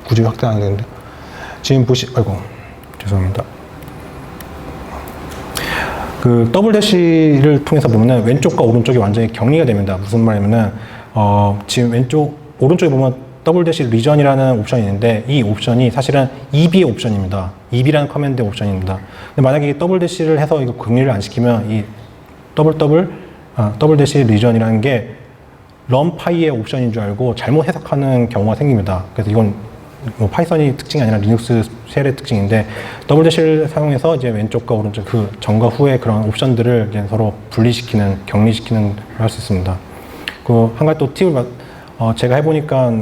굳이 확대 안 되는데 지금 아이고 죄송합니다. 그 더블 대시를 통해서 보면은 왼쪽과 오른쪽이 완전히 격리가 됩니다. 무슨 말이냐면은 지금 오른쪽에 보면 더블 대시 리전이라는 옵션이 있는데 이 옵션이 사실은 EB의 옵션입니다. EB라는 커맨드의 옵션입니다. 근데 만약에 더블 대시를 해서 이거 격리를 안 시키면 이 더블 대시 리전이라는 게 런파이의 옵션인 줄 알고 잘못 해석하는 경우가 생깁니다. 그래서 이건 뭐 파이썬이 특징이 아니라 리눅스 쉘의 특징인데 더블 대시를 사용해서 이제 왼쪽과 오른쪽 그 전과 후의 그런 옵션들을 이제 서로 분리시키는 격리시키는 걸 할 수 있습니다. 그 한 가지 또 팁을 제가 해보니까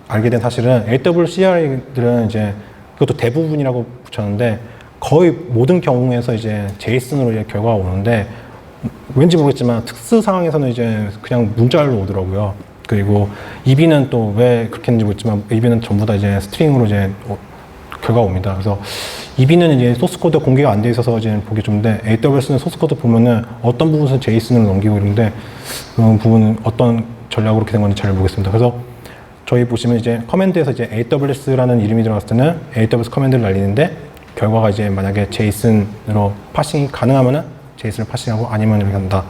알게 된 사실은 AWCR들은 이제 그것도 대부분이라고 붙였는데 거의 모든 경우에서 이제 제이슨으로 이제 결과가 오는데 왠지 모르겠지만 특수 상황에서는 이제 그냥 문자로 오더라고요. 그리고 EB는 또 왜 그렇게 했는지 모르겠지만 EB는 전부 다 이제 스트링으로 이제 결과가 옵니다. 그래서 EB는 이제 소스 코드 공개가 안 돼 있어서 이제 보기 좋은데 AWS는 소스 코드 보면은 어떤 부분은 제이슨으로 넘기고 있는데 그런 부분은 어떤 전략으로 그렇게 된 건지 잘 모르겠습니다. 그래서 저희 보시면 이제 커맨드에서 이제 AWS라는 이름이 들어갔을 때는 AWS 커맨드를 날리는데 결과가 이제 만약에 제이슨으로 파싱이 가능하면은 제이슨을 파싱하고 아니면 이렇게 한다.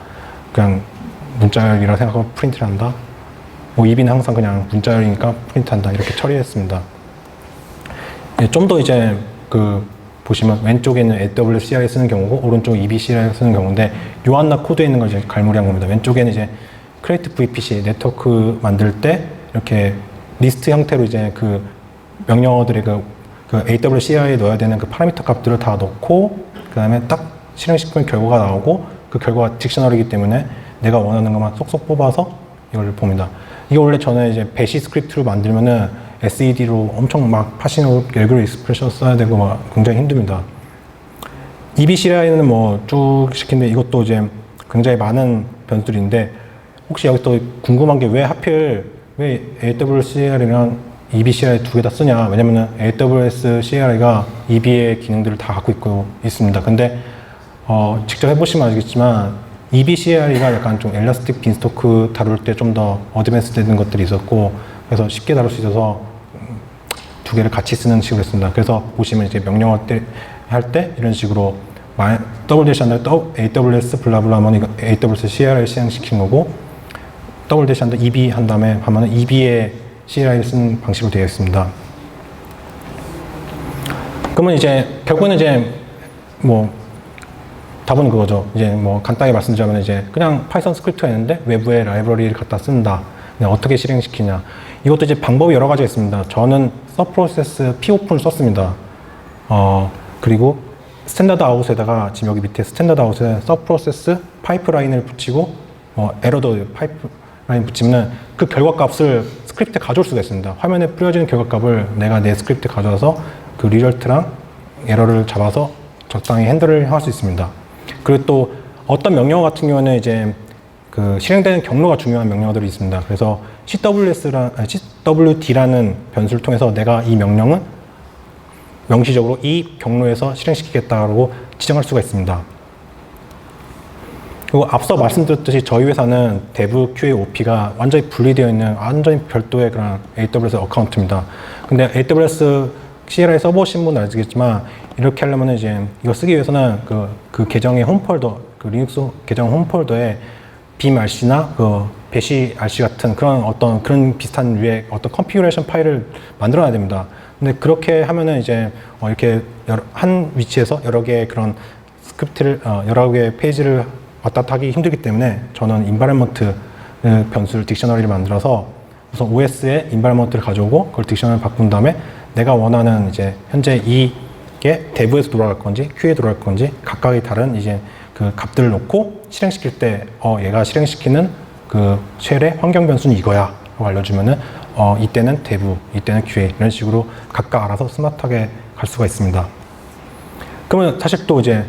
그냥 문자열이라 생각하고 프린트를 한다. 뭐 EB는 항상 그냥 문자열이니까 프린트한다. 이렇게 처리했습니다. 좀 더 이제 보시면 왼쪽에는 AWS CLI 쓰는 경우고 오른쪽 EB CLI 쓰는 경우인데 요한나 코드에 있는 걸 이제 갈무리한 겁니다. 왼쪽에는 이제 create VPC 네트워크 만들 때 이렇게 리스트 형태로 이제 그 명령어들의 그 AWS CLI에 넣어야 되는 그 파라미터 값들을 다 넣고 그 다음에 딱 실행시키면 결과가 나오고 그 결과가 딕셔너리이기 때문에 내가 원하는 것만 쏙쏙 뽑아서 이걸 봅니다. 이게 원래 전에 이제 배시 스크립트로 만들면은 SED로 엄청 막 파싱하고 레귤러 익스프레션 써야 되고 막 굉장히 힘듭니다. EB CLI는 뭐 쭉 시키는데 이것도 이제 굉장히 많은 변수들인데 혹시 여기 또 궁금한 게 왜 하필 왜 AWS CLI랑 EB CLI 두 개 다 쓰냐? 왜냐면은 AWS CLI가 EB의 기능들을 다 갖고 있습니다. 근데 직접 해보시면 알겠지만 EB CLI가 약간 좀 엘라스틱 빈스토크 다룰 때 좀 더 어드밴스 되는 것들이 있었고 그래서 쉽게 다룰 수 있어서 두 개를 같이 쓰는 식으로 했습니다. 그래서 보시면 이제 명령어 할 때 이런 식으로 더블 대시 한다 AWS 블라블라 하면 이거 AWS CLI를 실행시키는 거고 더블 대시 한다 EB 한 다음에 하면은 EB의 CLI를 쓰는 방식으로 되어 있습니다. 그러면 이제 결국에는 이제 뭐 답은 그거죠. 이제 뭐 간단히 말씀드리자면 이제 그냥 파이썬 스크립트가 있는데 외부에 라이브러리를 갖다 쓴다. 어떻게 실행시키냐. 이것도 이제 방법이 여러 가지가 있습니다. 저는 서프로세스 Popen을 썼습니다. 그리고 스탠다드 아웃에다가 지금 여기 밑에 스탠다드 아웃에 서프로세스 파이프라인을 붙이고 에러도 파이프라인 붙이면 그 결과 값을 스크립트에 가져올 수가 있습니다. 화면에 뿌려지는 결과 값을 내가 내 스크립트에 가져와서 그 리절트랑 에러를 잡아서 적당히 핸들을 할 수 있습니다. 그리고 또 어떤 명령어 같은 경우는 이제 그 실행되는 경로가 중요한 명령어들이 있습니다. 그래서 CWD라는 변수를 통해서 내가 이 명령은 명시적으로 이 경로에서 실행시키겠다고 지정할 수가 있습니다. 그리고 앞서 말씀드렸듯이 저희 회사는 Dev, QA, OP가 완전히 분리되어 있는 완전히 별도의 그런 AWS 어카운트입니다. 근데 AWS CLI 써보신 분은 알겠지만 이렇게 하려면 이제 이거 쓰기 위해서는 그 계정의 홈폴더, 그 리눅스 계정 홈폴더에 빔 RC나 그 배시 RC 같은 그런 비슷한 류의 어떤 컨피그레이션 파일을 만들어놔야 됩니다. 근데 그렇게 하면은 이제 이렇게 한 위치에서 여러 개의 그런 스크립트를 여러 개의 페이지를 왔다 갔다 하기 힘들기 때문에 저는 인바이러먼트 변수를 딕셔너리를 만들어서 우선 OS에 인바이러먼트를 가져오고 그걸 딕셔너리를 바꾼 다음에 내가 원하는 이제 현재 이게 Dev에서 돌아갈 건지 QA에 돌아갈 건지 각각의 다른 이제 그 값들을 놓고 실행시킬 때 얘가 실행시키는 그 쉘의 환경 변수는 이거야 라고 알려주면은 이때는 Dev, 이때는 QA 이런 식으로 각각 알아서 스마트하게 갈 수가 있습니다. 그러면 사실 또 이제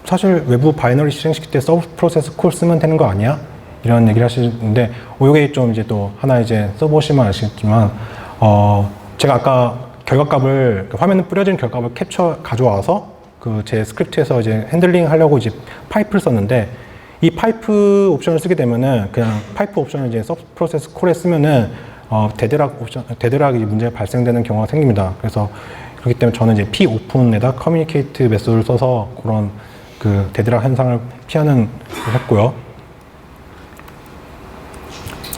사실 외부 바이너리 실행시킬 때 서브 프로세스 콜 쓰면 되는 거 아니야? 이런 얘기를 하시는데 요게 좀 이제 또 하나 이제 써보시면 아시겠지만 제가 아까 결과값을 화면에 뿌려진 결과값을 캡처 가져와서 그 제 스크립트에서 이제 핸들링 하려고 이제 파이프를 썼는데 이 파이프 옵션을 쓰게 되면은 그냥 파이프 옵션을 이제 서브 프로세스 콜에 쓰면은 데드락이 문제가 발생되는 경우가 생깁니다. 그래서 그렇기 때문에 저는 이제 p-open에다 커뮤니케이트 메소드를 써서 그런 그 데드락 현상을 피하는 걸 했고요.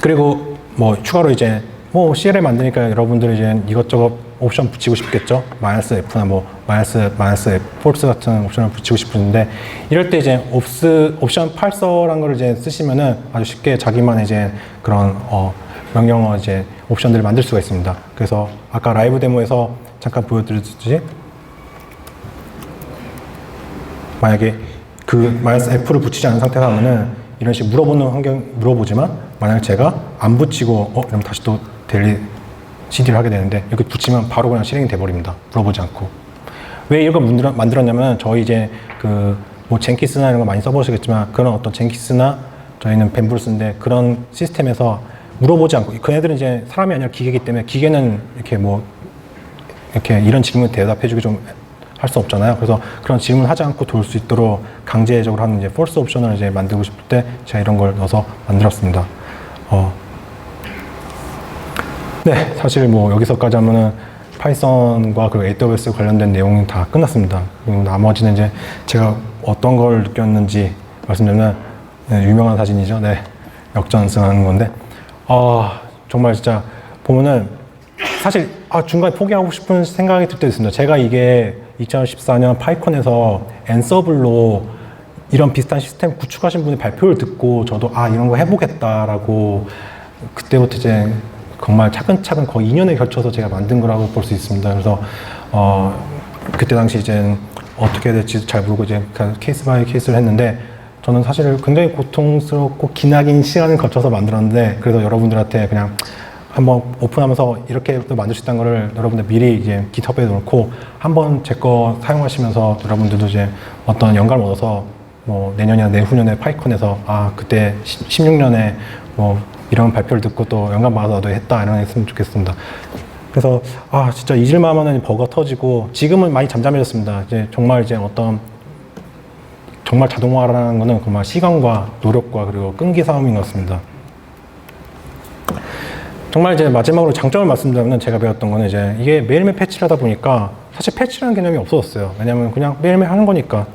그리고 뭐 추가로 이제 뭐 CLI 만드니까 여러분들이 이제 이것저것 옵션 붙이고 싶겠죠. -f나 뭐 -f false 같은 옵션을 붙이고 싶은데 이럴 때 이제 옵션 parser라는 걸 이제 쓰시면은 아주 쉽게 자기만의 이제 그런 명령어 이제 옵션들을 만들 수가 있습니다. 그래서 아까 라이브 데모에서 잠깐 보여드렸듯이 만약에 그 -f를 붙이지 않은 상태가 하면은 이런 식으로 물어보지만 만약 제가 안 붙이고 이러면 다시 또 데일리 CD를 하게 되는데 이렇게 붙이면 바로 그냥 실행이 돼버립니다. 물어보지 않고. 왜 이걸 만들었냐면 저희 이제 그 뭐 젠키스나 이런 거 많이 써보시겠지만 그런 어떤 젠키스나 저희는 벤브루스인데 그런 시스템에서 물어보지 않고 그네들은 이제 사람이 아니라 기계이기 때문에 기계는 이렇게 뭐 이렇게 이런 질문 대답해주기 좀 할 수 없잖아요. 그래서 그런 질문하지 않고 돌 수 있도록 강제적으로 하는 이제 폴스 옵션을 이제 만들고 싶을 때 제가 이런 걸 넣어서 만들었습니다. 네, 사실 뭐 여기서까지 하면은 파이썬과 그 AWS 관련된 내용이 다 끝났습니다. 그리고 나머지는 이제 제가 어떤 걸 느꼈는지 말씀드리면 유명한 사진이죠. 네, 역전승하는 건데 정말 진짜 보면은 사실 중간에 포기하고 싶은 생각이 들 때 있습니다. 제가 이게 2014년 파이콘에서 엔서블로 이런 비슷한 시스템 구축하신 분의 발표를 듣고 저도 이런 거 해보겠다라고 그때부터 이제 정말 차근차근 거의 2년에 걸쳐서 제가 만든 거라고 볼 수 있습니다. 그래서 그때 당시 이제 어떻게 해야 될지 잘 모르고 이제 케이스 바이 케이스를 했는데 저는 사실 굉장히 고통스럽고 기나긴 시간을 거쳐서 만들었는데 그래도 여러분들한테 그냥 한번 오픈하면서 이렇게 만들 수 있다는 거를 여러분들 미리 이제 깃허브에 놓고 한번 제 거 사용하시면서 여러분들도 이제 어떤 영감을 얻어서 뭐 내년이나 내후년에 파이콘에서 그때 16년에 뭐 이런 발표를 듣고 또 영감 받아서 나도 했다 이런 거 했으면 좋겠습니다. 그래서 진짜 잊을만 하면 버그가 터지고 지금은 많이 잠잠해졌습니다. 이제 정말 이제 정말 자동화라는 거는 정말 시간과 노력과 그리고 끈기 싸움인 것 같습니다. 정말 이제 마지막으로 장점을 말씀드리면 제가 배웠던 거는 이제 이게 매일매일 패치를 하다 보니까 사실 패치라는 개념이 없어졌어요. 왜냐면 그냥 매일매일 하는 거니까.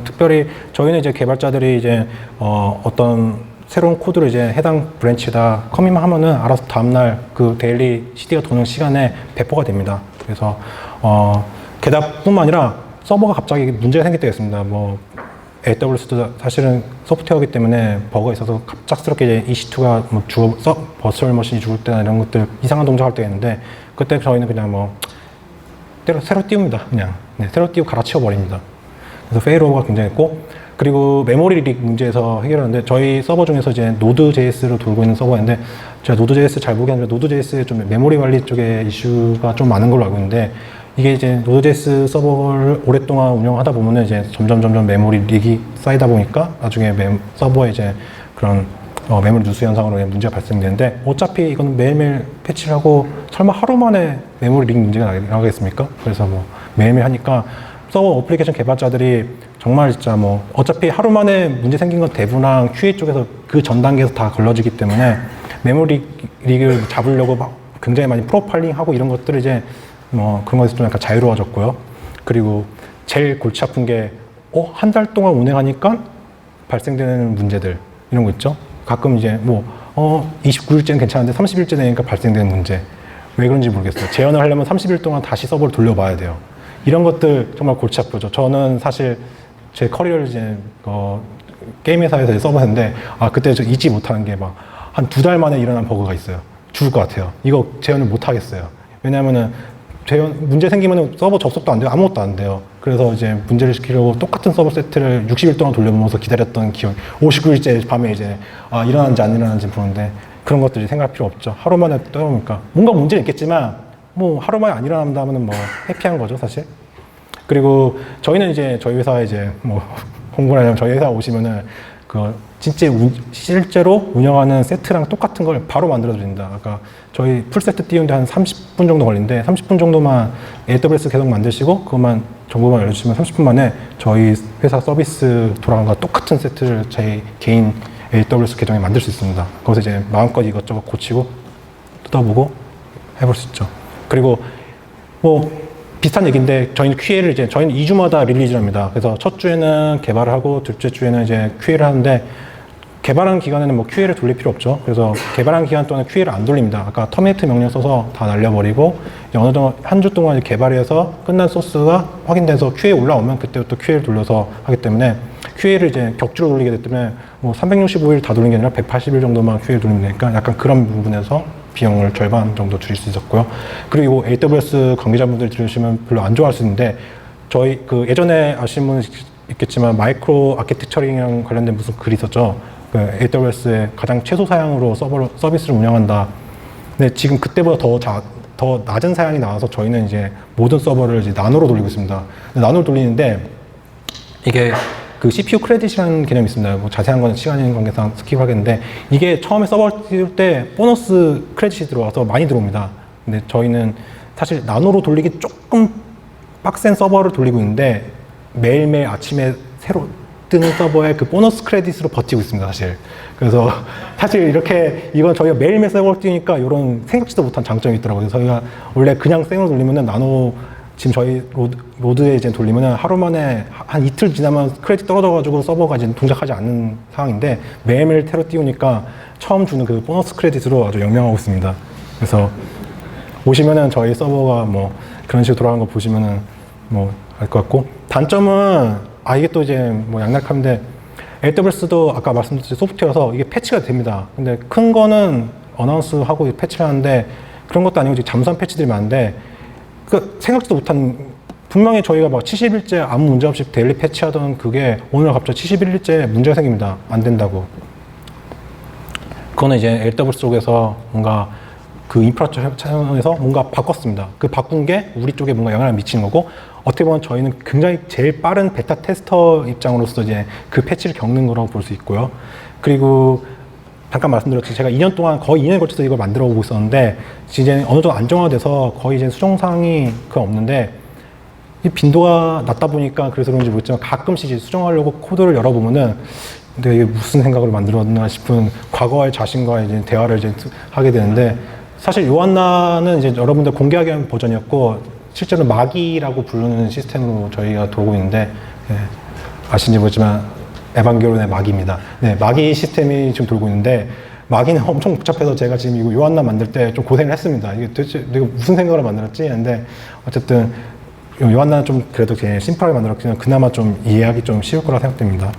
특별히 저희는 이제 개발자들이 이제 어떤 새로운 코드를 이제 해당 브랜치에다 커밋만 하면은 알아서 다음날 그 데일리 CD가 도는 시간에 배포가 됩니다. 그래서 게다가뿐만 아니라 서버가 갑자기 문제가 생길 때가 있습니다. 뭐 AWS도 사실은 소프트웨어이기 때문에 버그가 있어서 갑작스럽게 이제 EC2가 뭐 버추얼 머신이 죽을 때나 이런 것들 이상한 동작할 때가 있는데 그때 저희는 그냥 뭐 새로 띄웁니다. 그냥 새로 띄우고 갈아치워 버립니다. 그래서 페일오버가 굉장히 있고 그리고 메모리 릭 문제에서 해결하는데 저희 서버 중에서 이제 노드.js로 돌고 있는 서버인데 제가 노드.js 잘 보겠는데 노드.js에 좀 메모리 관리 쪽에 이슈가 좀 많은 걸로 알고 있는데 이게 이제 노드.js 서버를 오랫동안 운영하다 보면은 이제 점점 메모리 릭이 쌓이다 보니까 나중에 서버에 이제 그런 메모리 누수 현상으로 문제가 발생되는데 어차피 이건 매일매일 패치를 하고 설마 하루 만에 메모리 릭 문제가 나가겠습니까? 그래서 뭐 매일매일 하니까 서버 어플리케이션 개발자들이 정말 진짜 뭐 어차피 하루 만에 문제 생긴 건 대부랑 QA 쪽에서 그 전 단계에서 다 걸러지기 때문에 메모리 릭을 잡으려고 막 굉장히 많이 프로파일링하고 이런 것들을 이제 뭐 그런 거에서 좀 약간 자유로워졌고요. 그리고 제일 골치 아픈 게 한 달 동안 운행하니까 발생되는 문제들 이런 거 있죠. 가끔 이제 뭐 29일째는 괜찮은데 30일째 되니까 발생되는 문제 왜 그런지 모르겠어요. 재현을 하려면 30일 동안 다시 서버를 돌려봐야 돼요. 이런 것들 정말 골치 아프죠. 저는 사실 제 커리어를 이제 게임 회사에서 서버 했는데 그때 저 잊지 못하는 게 막 한 2달 만에 일어난 버그가 있어요. 죽을 것 같아요. 이거 재현을 못 하겠어요. 왜냐하면은 문제 생기면 서버 접속도 안 돼요. 아무것도 안 돼요. 그래서 이제 문제를 시키려고 똑같은 서버 세트를 60일 동안 돌려보면서 기다렸던 기억. 59일째 밤에 이제 일어나는지 안 일어나는지 보는데 그런 것들이 생각할 필요 없죠. 하루 만에 떠오르니까 뭔가 문제는 있겠지만 뭐 하루 만에 안 일어난다면 뭐 해피한 거죠, 사실. 그리고 저희는 이제 저희 회사에 이제 뭐 홍보를 하려면 저희 회사 오시면은 진짜 실제로 운영하는 세트랑 똑같은 걸 바로 만들어 드립니다. 아까 저희 풀세트 띄우는데 한 30분 정도 걸리는데 30분 정도만 AWS 계속 만드시고 그것만 정보만 알려주시면 30분 만에 저희 회사 서비스 돌아간 거와 똑같은 세트를 제 개인 AWS 계정에 만들 수 있습니다. 거기서 이제 마음껏 이것저것 고치고 뜯어보고 해볼 수 있죠. 그리고 뭐 비슷한 얘기인데 저희는 QA를 저희는 2주마다 릴리즈를 합니다. 그래서 첫 주에는 개발을 하고 둘째 주에는 이제 QA를 하는데 개발하는 기간에는 뭐 QA를 돌릴 필요 없죠. 그래서 개발하는 기간 동안 QA를 안 돌립니다. 아까 터미네이트 명령 써서 다 날려버리고 어느 정도 한 주 동안 개발해서 끝난 소스가 확인돼서 QA 올라오면 그때부터 QA를 돌려서 하기 때문에 QA를 이제 격주로 돌리게 됐기 때문에 뭐 365일 다 돌린 게 아니라 180일 정도만 QA를 돌리면 되니까 약간 그런 부분에서 비용을 절반 정도 줄일 수 있었고요. 그리고 AWS 관계자분들 들으시면 별로 안 좋아할 수 있는데 저희 예전에 아시는 분은 있겠지만 마이크로 아키텍처링이랑 관련된 무슨 글이 있었죠. AWS의 가장 최소 사양으로 서비스를 운영한다. 근데 지금 그때보다 더 낮은 사양이 나와서 저희는 이제 모든 서버를 이제 나노로 돌리고 있습니다. 나노로 돌리는데 이게 CPU 크레딧이라는 개념이 있습니다. 뭐 자세한 건 시간 관계상 스킵하겠는데 이게 처음에 서버를 띄울 때 보너스 크레딧이 들어와서 많이 들어옵니다. 근데 저희는 사실 나노로 돌리기 조금 빡센 서버를 돌리고 있는데 매일매일 아침에 새로 뜨는 서버에 그 보너스 크레딧으로 버티고 있습니다, 사실. 그래서 사실 이건 저희가 매일매일 서버를 띄우니까 이런 생각지도 못한 장점이 있더라고요. 저희가 원래 그냥 생으로 돌리면은 나노 지금 저희 로드에 이제 돌리면은 하루 만에 한 이틀 지나면 크레딧 떨어져가지고 서버가 이제 동작하지 않는 상황인데 매일매일 테러 띄우니까 처음 주는 그 보너스 크레딧으로 아주 영명하고 있습니다. 그래서 오시면은 저희 서버가 뭐 그런 식으로 돌아가는 거 보시면은 뭐 알 것 같고 단점은 이게 또 이제 뭐 양날카인데 AWS도 아까 말씀드렸듯이 소프트웨어라서 이게 패치가 됩니다. 근데 큰 거는 어나운스하고 패치를 하는데 그런 것도 아니고 잠수한 패치들이 많은데 생각지도 못한 분명히 저희가 막 70일째 아무 문제 없이 데일리 패치하던 그게 오늘 갑자기 71일째 문제가 생깁니다. 안 된다고. 그거는 이제 AWS 쪽에서 뭔가 그 인프라 차원에서 뭔가 바꿨습니다. 그 바꾼 게 우리 쪽에 뭔가 영향을 미치는 거고 어떻게 보면 저희는 굉장히 제일 빠른 베타 테스터 입장으로서 이제 그 패치를 겪는 거라고 볼 수 있고요. 그리고 잠깐 말씀드렸듯이 제가 2년 동안 거의 2년에 걸쳐서 이걸 만들어 보고 있었는데 이제 어느 정도 안정화돼서 거의 이제 수정사항이 없는데 이 빈도가 낮다 보니까 그래서 그런지 모르겠지만 가끔씩 이제 수정하려고 코드를 열어보면은 근데 이게 무슨 생각으로 만들었나 싶은 과거의 자신과 이제 대화를 이제 하게 되는데 사실 요한나는 이제 여러분들 공개하기 위한 버전이었고 실제로 마기라고 부르는 시스템으로 저희가 돌고 있는데 아시는지 모르지만 에반게론의 마기입니다. 네, 마기 시스템이 지금 돌고 있는데 마기는 엄청 복잡해서 제가 지금 이거 요한나 만들 때 좀 고생을 했습니다. 이게 도대체 내가 무슨 생각으로 만들었지? 근데 어쨌든 요한나는 좀 그래도 심플하게 만들었기는 그나마 좀 이해하기 좀 쉬울 거라 생각됩니다.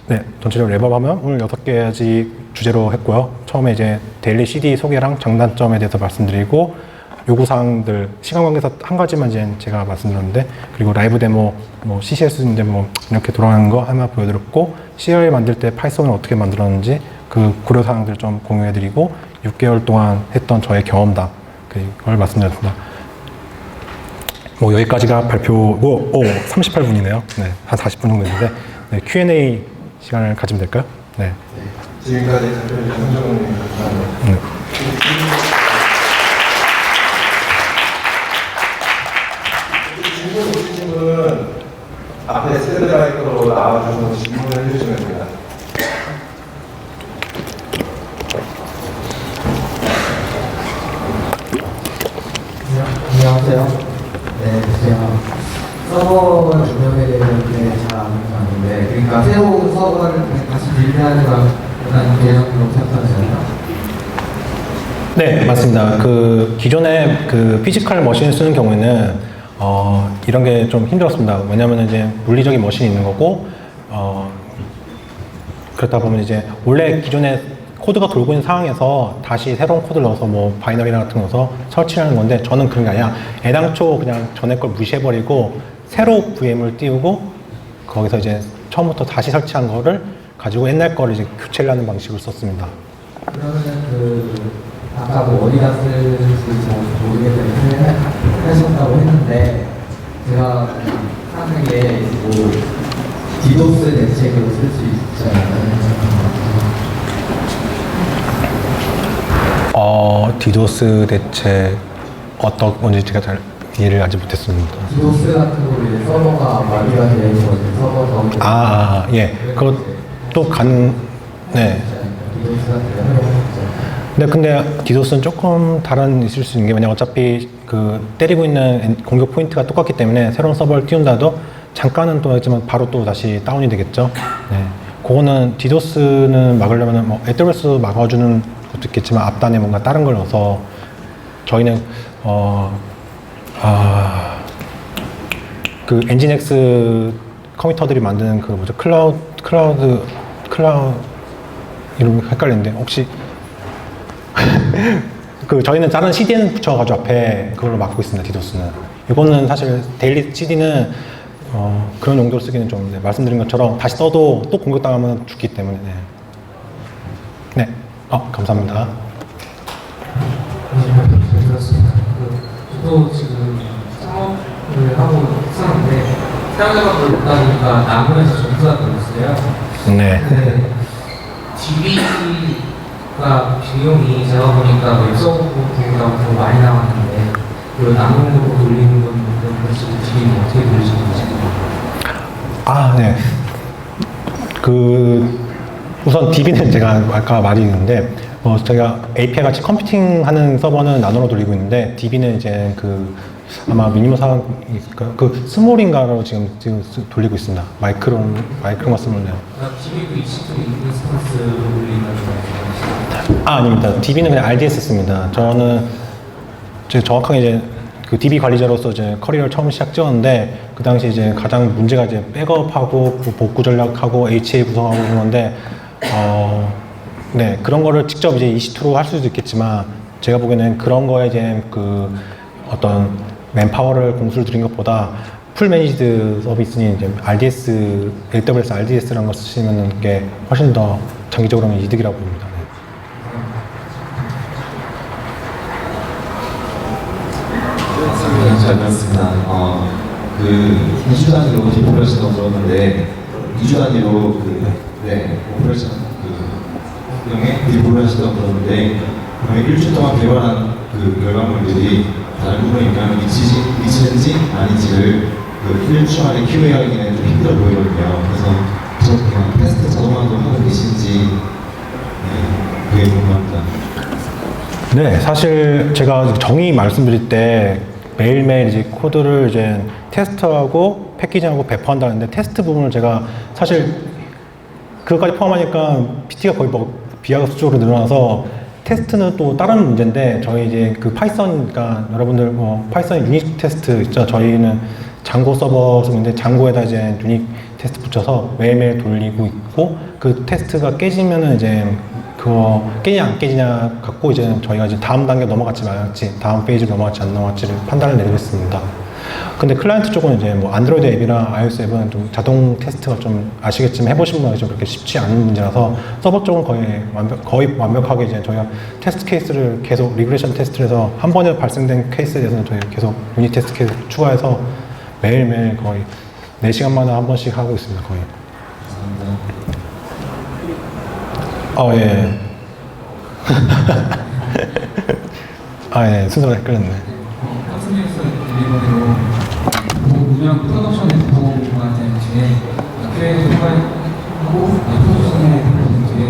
네, 전체적으로 랩업하면 오늘 6가지 주제로 했고요. 처음에 이제 데일리 CD 소개랑 장단점에 대해서 말씀드리고 요구사항들, 시간 관계에서 한 가지만 이제 제가 말씀드렸는데 그리고 라이브 데모, 뭐 CCS인데 뭐 이렇게 돌아가는 거 하나 보여드렸고 CL 만들 때 파이썬을 어떻게 만들었는지 그 고려사항들 좀 공유해드리고 6개월 동안 했던 저의 경험담 그걸 말씀드렸습니다. 뭐 여기까지가 발표고 38분이네요. 네, 한 40분 정도 됐는데 네, Q&A 시간을 가지면 될까요? 네. 지금까지 답변해 주신 홍정훈님 감사합니다. 질문 있으신 분은 앞에 스탠드라이터로 나와주셔서 질문을 해주시면 됩니다. 안녕하세요. 네, 제가 서버 운영에 대해서 잘 아는데, 그러니까 새로운 서버를 다시 빌드하는 거랑 대상으로 생각하잖아요. 네, 맞습니다. 그 기존에 그 피지컬 머신을 쓰는 경우에는 이런 게 좀 힘들었습니다. 왜냐하면 이제 물리적인 머신이 있는 거고 그렇다 보면 이제 원래 기존에 코드가 돌고 있는 상황에서 다시 새로운 코드를 넣어서 뭐 바이너리나 같은 거 넣어서 설치하는 건데, 저는 그런 게 아니라 애당초 그냥 전에 걸 무시해버리고 새로 VM을 띄우고 거기서 이제 처음부터 다시 설치한 거를 가지고 옛날 거를 이제 교체를 하는 방식을 썼습니다. 그러면은 아까 뭐 어디다 쓸지 잘 모르겠는데 하셨다고 했는데, 제가 하는 게 뭐 디도스 대책으로 쓸 수 있잖아요. 디도스 대체 어떤 건지 제가 잘 이해를 아직 못했습니다. 디도스 같은 경우 이제 서버가 마비가 되어 있고 서버 예. 그것도 네. 디도스 같은 경우 근데 디도스는 조금 다른 있을 수 있는 게, 왜냐면 어차피 그 때리고 있는 공격 포인트가 똑같기 때문에 새로운 서버를 띄운다도 잠깐은 또 하지만 바로 또 다시 다운이 되겠죠. 네. 그거는 디도스는 막으려면 뭐 AWS 막아주는 것도 있겠지만 앞단에 뭔가 다른 걸 넣어서, 저희는 그 엔진엑스 컴퓨터들이 만드는 그 뭐죠, 클라우드 이름 헷갈리는데, 혹시 그 저희는 다른 CDN 붙여가지고 앞에 그걸로 막고 있습니다. 디도스는. 이거는 사실 데일리 CD는 그런 용도로 쓰기는 좀, 네, 말씀드린 것처럼 다시 써도 또 공격당하면 죽기 때문에. 네. 감사합니다. 네, 그렇습니다. 저도 지금 창업을 하고 있었는데 사용자가 별로 없다 보니까 나무에서 점수가 걸렸어요. 네. DB가 비용이 제가 보니까 웹서버보다 더 많이 나왔는데, 그걸 나무로 돌리는 건 그래서 DB는 어떻게 돌리시는 건지. 네. 우선 DB는 제가 아까 말했는데, 제가 API 같이 컴퓨팅하는 서버는 나노로 돌리고 있는데, DB는 이제 아마 미니멈 사항, 스몰인가로 지금 돌리고 있습니다. 마이크로가 스몰네요. DB도 EC2 인스턴스로 돌린다는 말씀이시죠? 아닙니다. DB는 그냥 RDS 씁니다. 저는 정확하게 이제 그 DB 관리자로서 이제 커리어를 처음 찍었는데, 그 당시 이제 가장 문제가 이제 백업하고 복구 전략하고 HA 구성하고 그런 건데, 네, 그런 거를 직접 이제 EC2로 할 수도 있겠지만, 제가 보기에는 그런 거에 이제 어떤 맨파워를 공수를 들인 것보다 풀 매니지드 서비스니 이제 RDS, AWS RDS라는 걸 쓰시면 게 훨씬 더 장기적으로는 이득이라고 봅니다. 잘 들었습니다. 2주 단위로 디플레이션을 들었는데, 2주 단위로 오퍼레이션 형의 디플레이션을 들었는데, 그러면 1주 동안 개발한 결과물들이 다른 부분에 영향을 미치는지 아닌지를 1주 안에 QA하기는 좀 힘들어 보이거든요. 그래서 그냥 테스트 자동화도 하고 계신지, 그게 궁금합니다. 네, 사실 제가 정의 말씀드릴 때 매일매일 이제 코드를 이제 테스트하고 패키징하고 배포한다는데, 테스트 부분을 제가 사실 그것까지 포함하니까 PT가 거의 비하수적으로 늘어나서, 테스트는 또 다른 문제인데, 저희 이제 파이썬, 그러니까 여러분들 파이썬 유닛 테스트 있죠. 저희는 장고 서버 쓰는데 장고에다 이제 유닛 테스트 붙여서 매일매일 돌리고 있고, 그 테스트가 깨지면은 이제 그거 깨지냐 안 깨지냐 갖고 이제 저희가 이제 다음 단계 넘어갔지 말지, 다음 페이지로 넘어갔지 안 넘어갔지를 판단을 내리고 있습니다. 근데 클라이언트 쪽은 이제 안드로이드 앱이나 iOS 앱은 좀 자동 테스트가 좀 아시겠지만 해보신 분은 좀 그렇게 쉽지 않은 문제라서, 서버 쪽은 거의 완벽하게 이제 저희가 테스트 케이스를 계속 리그레션 테스트를 해서 한 번에 발생된 케이스에 대해서는 저희 계속 유닛 테스트 케이스 추가해서 매일매일 거의 4시간마다 한 번씩 하고 있습니다, 거의. 감사합니다. 2주 단위로 디플레이션을 들었는데, 2주 단위로 개발한 결과물들이 다른 부분에 영향을 미치는지 아닌지를 1주 안에 QA하기는 좀 힘들어 보이거든요. 그래서 예. 예. 순서가 헷갈렸네. 학습뉴스 딜리버리로 운영 프로덕션 엑스포한테 뒤에 학교에서 생활하고 프로덕션에 뒤에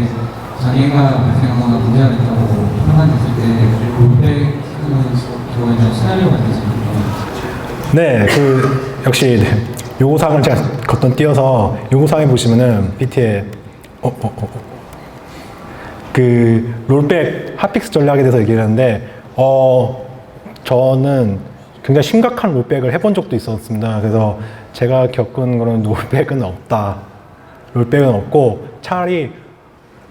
자기가 발생하거나 문제가 있다고 판단됐을 때 롤백 그거에 대한 시나리오가 있습니다. 네, 역시 네. 요구사항을 제가 띄어서 요구사항에 보시면은 PT에 그 롤백 핫픽스 전략에 대해서 얘기를 하는데 저는 굉장히 심각한 롤백을 해본 적도 있었습니다. 그래서 제가 겪은 거는 롤백은 없다. 롤백은 없고 차라리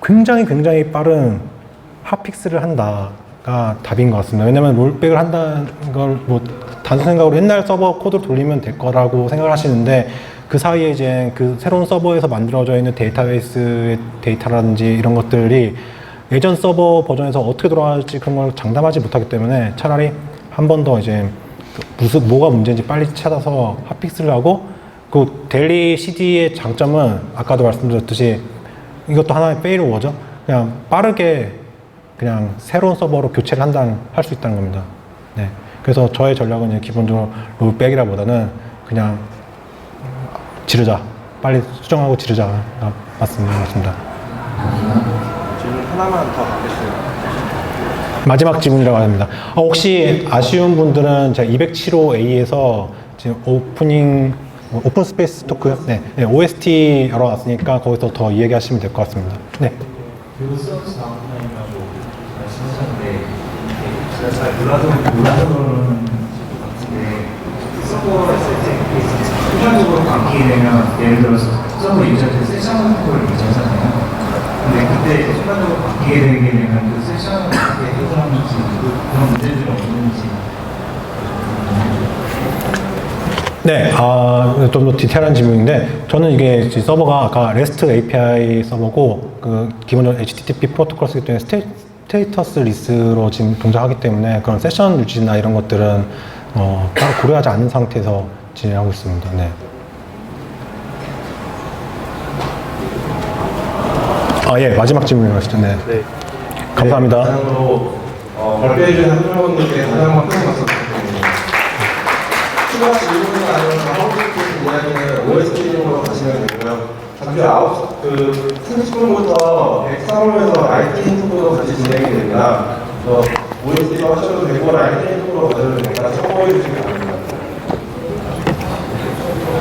굉장히 빠른 핫픽스를 한다가 답인 것 같습니다. 왜냐면 롤백을 한다는 걸 뭐 단순 생각으로 옛날 서버 코드를 돌리면 될 거라고 생각을 하시는데 그 사이에 이제 그 새로운 서버에서 만들어져 있는 데이터베이스의 데이터라든지 이런 것들이 예전 서버 버전에서 어떻게 돌아갈지 그런 걸 장담하지 못하기 때문에 차라리 한 번 더 이제 뭐가 문제인지 빨리 찾아서 핫픽스를 하고 그 데일리 CD의 장점은 아까도 말씀드렸듯이 이것도 하나의 페일오버죠. 그냥 빠르게 그냥 새로운 서버로 교체를 할 수 있다는 겁니다. 네. 그래서 저의 전략은 이제 기본적으로 롤백이라보다는 그냥 지르자. 빨리 수정하고 지르자. 맞습니다. 질문 하나만 더 받겠습니다. 마지막 질문이라고 합니다. 혹시 아쉬운 분들은 제가 207호A에서 지금 오픈 스페이스 토크요? 네. OST 열어놨으니까 거기서 더 이야기하시면 될 것 같습니다. 네. 그 서비스 다운타임이라고 말씀하셨는데 제가 잘 몰라서 그러는 것 같은데 서버 했을 때 순간적으로 바뀌게 되면 예를 들어서 서버 유저한테 세션 같은 걸 유지하잖아요. 근데 그때 순간적으로 바뀌게 되면 그 세션을 어떻게 해결하는지 그런 문제들이 없는지 네, 좀 더 디테일한 질문인데, 저는 이게 서버가 아까 REST API 서버고, 기본적으로 HTTP 프로토콜 쓰기 때문에 스테이터스 리스로 지금 동작하기 때문에 그런 세션 유지나 이런 것들은 따로 고려하지 않은 상태에서 진행하고 있습니다. 네. 예, 마지막 질문인 것이죠. 네. 네. 감사합니다. 마지막으로 발표해주신 학부모님께 다시 한번 큰 박수 부탁드립니다. 추가 질문이나 아니면 하고 싶으신 이야기는 OST로 가시면 되고요. 잠시 30분부터 103호에서 IT 인프로 같이 진행이 됩니다. OST로 하셔도 되고 IT 인프로 가셔도 되니까 참고해 주시면